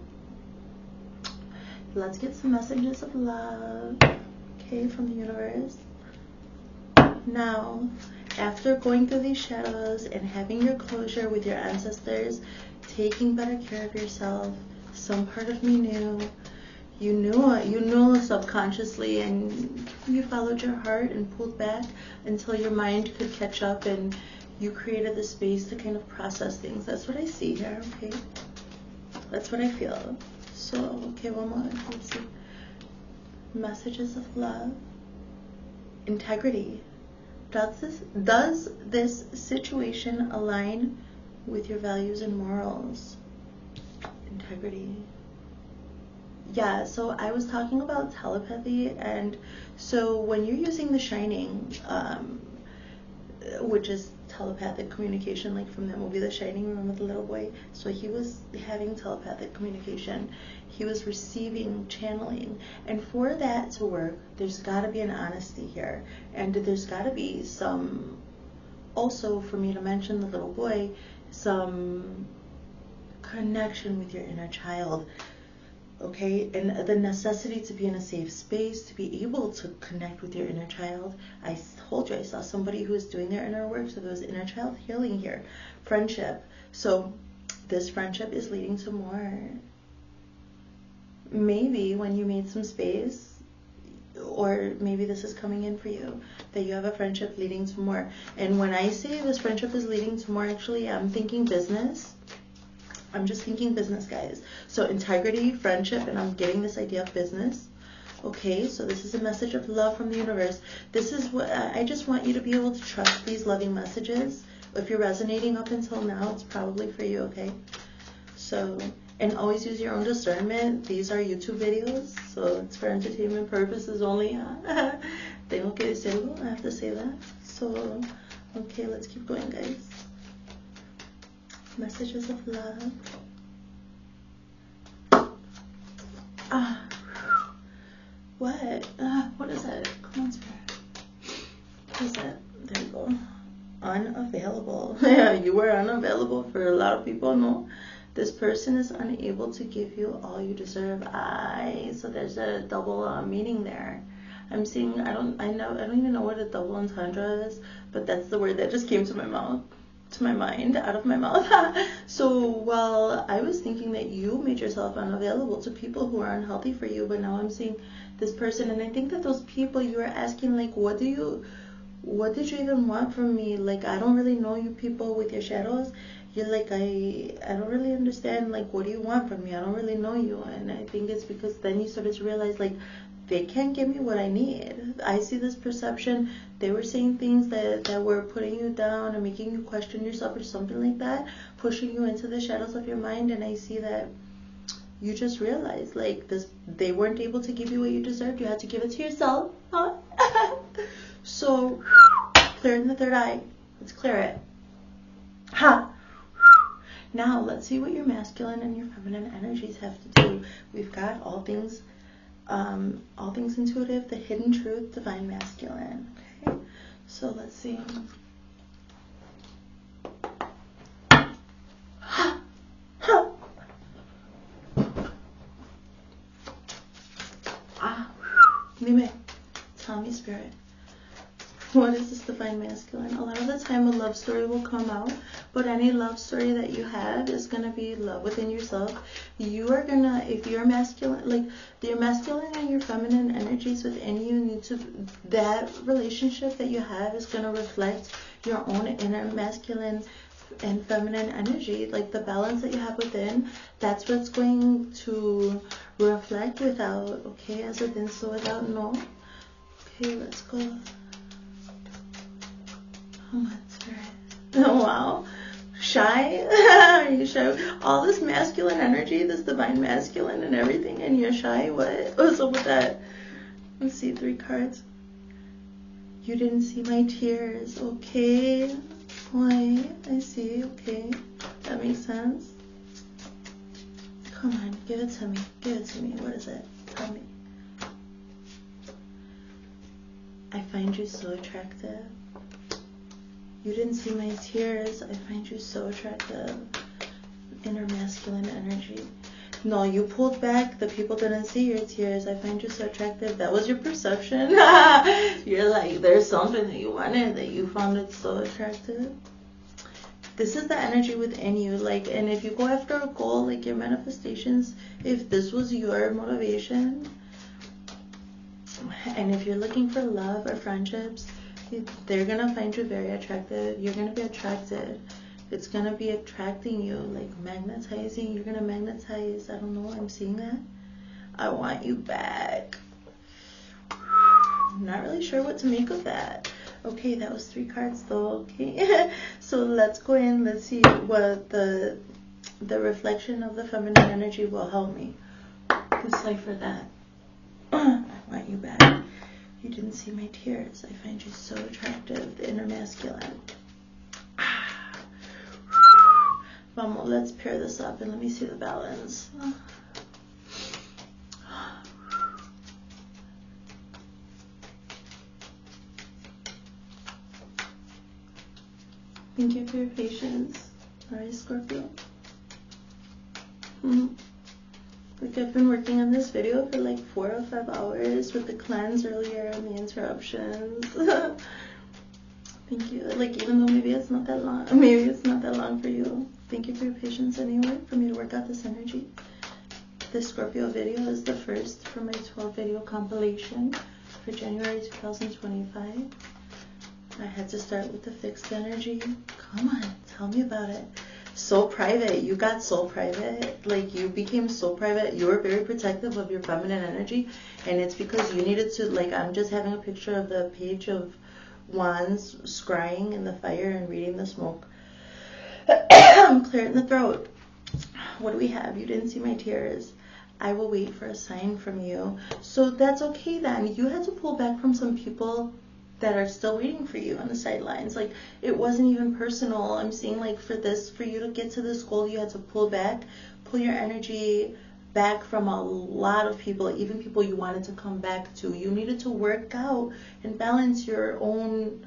A: Let's get some messages of love. Okay, from the universe. Now, after going through these shadows and having your closure with your ancestors, taking better care of yourself, some part of me knew. You knew subconsciously, and you followed your heart and pulled back until your mind could catch up, and you created the space to kind of process things. That's what I see here, okay? That's what I feel. So, okay, one more. Let's see. Messages of love. Integrity. Does this situation align with your values and morals? Integrity. Yeah, so I was talking about telepathy, and so when you're using The Shining, which is telepathic communication, like from that movie The Shining, remember the little boy? So he was having telepathic communication. He was receiving, channeling, and for that to work, there's got to be an honesty here, and there's got to be some, also for me to mention the little boy, some connection with your inner child. Okay, and the necessity to be in a safe space, to be able to connect with your inner child. I told you I saw somebody who is doing their inner work, so there was inner child healing here. Friendship. So this friendship is leading to more. Maybe when you made some space, or maybe this is coming in for you, that you have a friendship leading to more. And when I say this friendship is leading to more, actually, I'm thinking business. I'm just thinking business, guys. So integrity, friendship, and I'm getting this idea of business. Okay, so this is a message of love from the universe. This is what I just want you to be able to trust these loving messages. If you're resonating up until now, it's probably for you, okay? So, and always use your own discernment. These are YouTube videos, so it's for entertainment purposes only. Tengo que decirlo, I have to say that. So, okay, let's keep going, guys. Messages of love. What is it? Come on, Spirit. What is it? There you go. Unavailable. Yeah, you were unavailable for a lot of people, no? This person is unable to give you all you deserve. So there's a double meaning there. I'm seeing, I don't even know what a double entendre is, but that's the word that just came to my mouth. To my mind, out of my mouth. So while I was thinking that you made yourself unavailable to people who are unhealthy for you, but now I'm seeing this person, and I think that those people, you were asking, like, what did you even want from me? Like, I don't really know you people with your shadows. You're like, I don't really understand, like, what do you want from me? I don't really know you. And I think it's because then you started to realize, like, they can't give me what I need. I see this perception. They were saying things that were putting you down or making you question yourself or something like that, pushing you into the shadows of your mind. And I see that you just realized, like, they weren't able to give you what you deserved. You had to give it to yourself. Huh? So, clearing the third eye. Let's clear it. Ha! Now, let's see what your masculine and your feminine energies have to do. We've got all things intuitive, the hidden truth, divine masculine. Okay, so let's see. Dime, tell me, Spirit. What is this divine masculine? A lot of the time a love story will come out, but any love story that you have is going to be love within yourself. You are going to, if you're masculine, like your masculine and your feminine energies within you need to, that relationship that you have is going to reflect your own inner masculine and feminine energy, like the balance that you have within. That's what's going to reflect without. Okay, as within, so without. No. Okay, let's go. Come on, spirit. Oh, wow. Shy? Are you shy? All this masculine energy, this divine masculine and everything, and you're shy? What? What's up with that? Let's see, 3 cards. You didn't see my tears. Okay. Why? I see. Okay. That makes sense. Come on, give it to me. Give it to me. What is it? Tell me. I find you so attractive. You didn't see my tears. I find you so attractive. Inner masculine energy. No, you pulled back. The people didn't see your tears. I find you so attractive. That was your perception. You're like, there's something that you wanted that you found it so attractive. This is the energy within you. Like, and if you go after a goal, like your manifestations, if this was your motivation, and if you're looking for love or friendships, they're going to find you very attractive. You're going to be attracted. It's going to be attracting you, like magnetizing. You're going to magnetize. I don't know. I'm seeing that. I want you back. I'm not really sure what to make of that. Okay, that was 3 cards though. Okay. So let's go in. Let's see what the reflection of the feminine energy will help me decipher that. I want you back. You didn't see my tears. I find you so attractive. The inner masculine. Vamos, let's pair this up and let me see the balance. Thank you for your patience. Alright, Scorpio. Like, I've been working on this video for like 4 or 5 hours with the cleanse earlier and the interruptions. Thank you. Like, even though maybe it's not that long, for you. Thank you for your patience anyway, for me to work out this energy. This Scorpio video is the first for my 12 video compilation for January 2025. I had to start with the fixed energy. Come on, tell me about it. So private. You got so private. Like, you became so private. You were very protective of your feminine energy, and it's because you needed to, like, I'm just having a picture of the Page of Wands scrying in the fire and reading the smoke. Clearing the throat. What do we have? You didn't see my tears. I will wait for a sign from you. So that's okay then. You had to pull back from some people that are still waiting for you on the sidelines. Like, it wasn't even personal. I'm seeing, like, for you to get to this goal, you had to pull your energy back from a lot of people, even people you wanted to come back to. You needed to work out and balance your own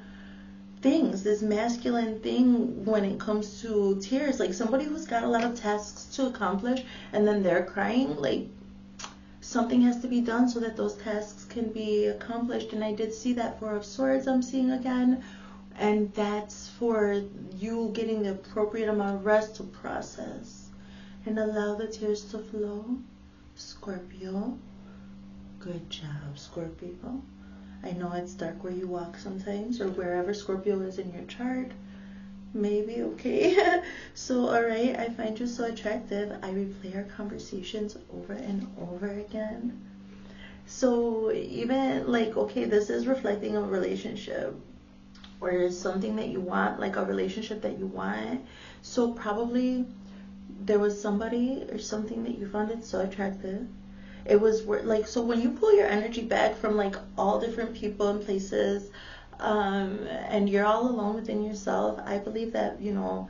A: things, this masculine thing when it comes to tears. Like, somebody who's got a lot of tasks to accomplish and then they're crying, like, something has to be done so that those tasks can be accomplished. And I did see that 4 of Swords I'm seeing again, and that's for you getting the appropriate amount of rest to process and allow the tears to flow. Scorpio, good job, Scorpio. I know it's dark where you walk sometimes, or wherever Scorpio is in your chart. Maybe, okay. So, alright, I find you so attractive. I replay our conversations over and over again. So, even, like, okay, this is reflecting a relationship, or something that you want, like a relationship that you want. So, probably there was somebody or something that you found it so attractive. It was, like, so when you pull your energy back from, like, all different people and places, and you're all alone within yourself, I believe that, you know,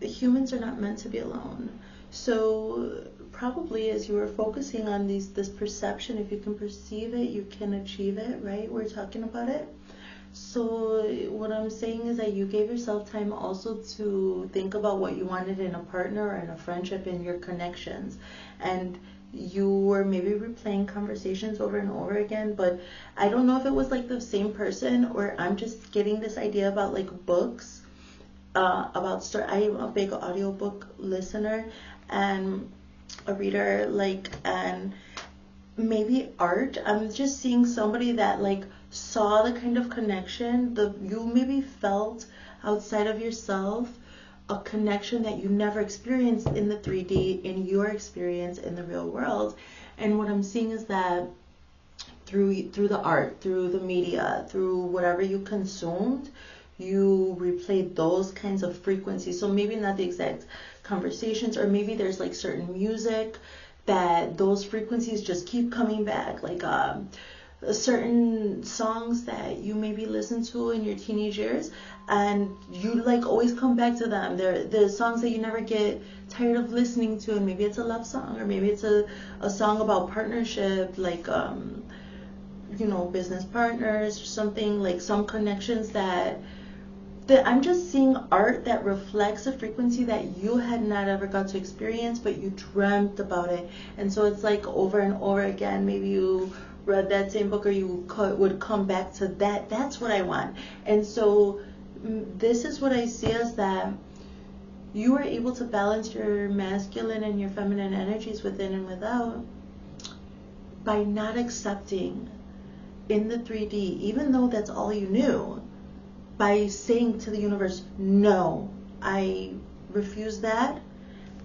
A: humans are not meant to be alone. So probably as you were focusing on this perception, if you can perceive it, you can achieve it, right? We're talking about it. So what I'm saying is that you gave yourself time also to think about what you wanted in a partner or in a friendship, in your connections. And you were maybe replaying conversations over and over again, but I don't know if it was like the same person, or I'm just getting this idea about like books, about story. I am a big audiobook listener and a reader, like, and maybe art. I'm just seeing somebody that like saw the kind of connection you maybe felt outside of yourself, a connection that you never experienced in the 3D, in your experience in the real world. And what I'm seeing is that through the art, through the media, through whatever you consumed, you replayed those kinds of frequencies. So maybe not the exact conversations, or maybe there's like certain music that those frequencies just keep coming back, like certain songs that you maybe listened to in your teenage years, and you like always come back to them. They're the songs that you never get tired of listening to, and maybe it's a love song, or maybe it's a song about partnership, like business partners or something, like some connections that I'm just seeing art that reflects a frequency that you had not ever got to experience, but you dreamt about it. And so it's like over and over again, maybe you read that same book, or you would come back to that. That's what I want. And so this is what I see as that you are able to balance your masculine and your feminine energies within and without by not accepting in the 3D, even though that's all you knew, by saying to the universe, no, I refuse that.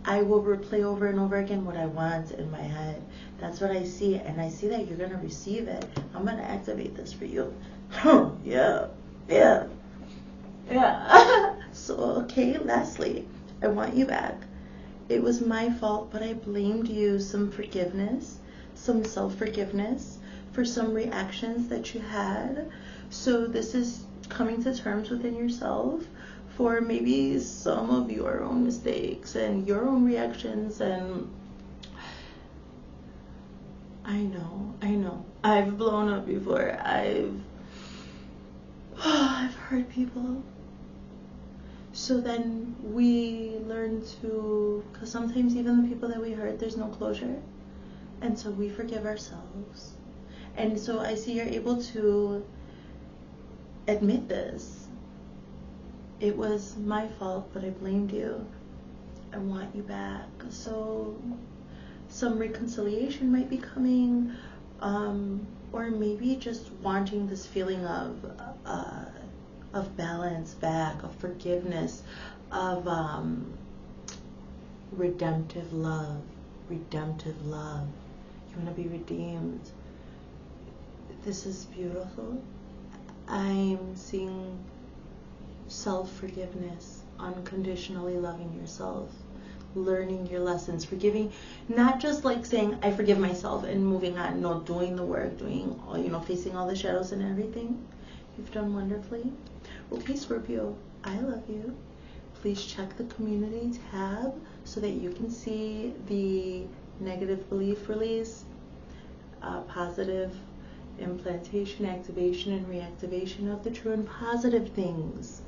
A: I will replay over and over again what I want in my head. That's what I see, and I see that you're going to receive it. I'm going to activate this for you. Yeah. So, okay, lastly, I want you back. It was my fault, but I blamed you. Some forgiveness, some self-forgiveness for some reactions that you had. So this is coming to terms within yourself for maybe some of your own mistakes and your own reactions. And I know I've blown up before. I've hurt people. So then we learn to, because sometimes even the people that we hurt, there's no closure, and so we forgive ourselves. And so I see you're able to admit this. It was my fault, but I blamed you. I want you back. So some reconciliation might be coming, or maybe just wanting this feeling of balance back, of forgiveness, of redemptive love. You want to be redeemed. This is beautiful. I'm seeing self-forgiveness, unconditionally loving yourself, learning your lessons, forgiving, not just like saying I forgive myself and moving on, no, doing the work, doing all, facing all the shadows and everything. You've done wonderfully. Okay, Scorpio, I love you. Please check the community tab so that you can see the negative belief release, positive implantation, activation, and reactivation of the true and positive things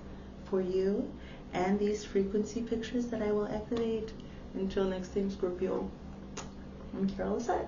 A: for you, and these frequency pictures that I will activate. Until next time, Scorpio, I'm Lissett.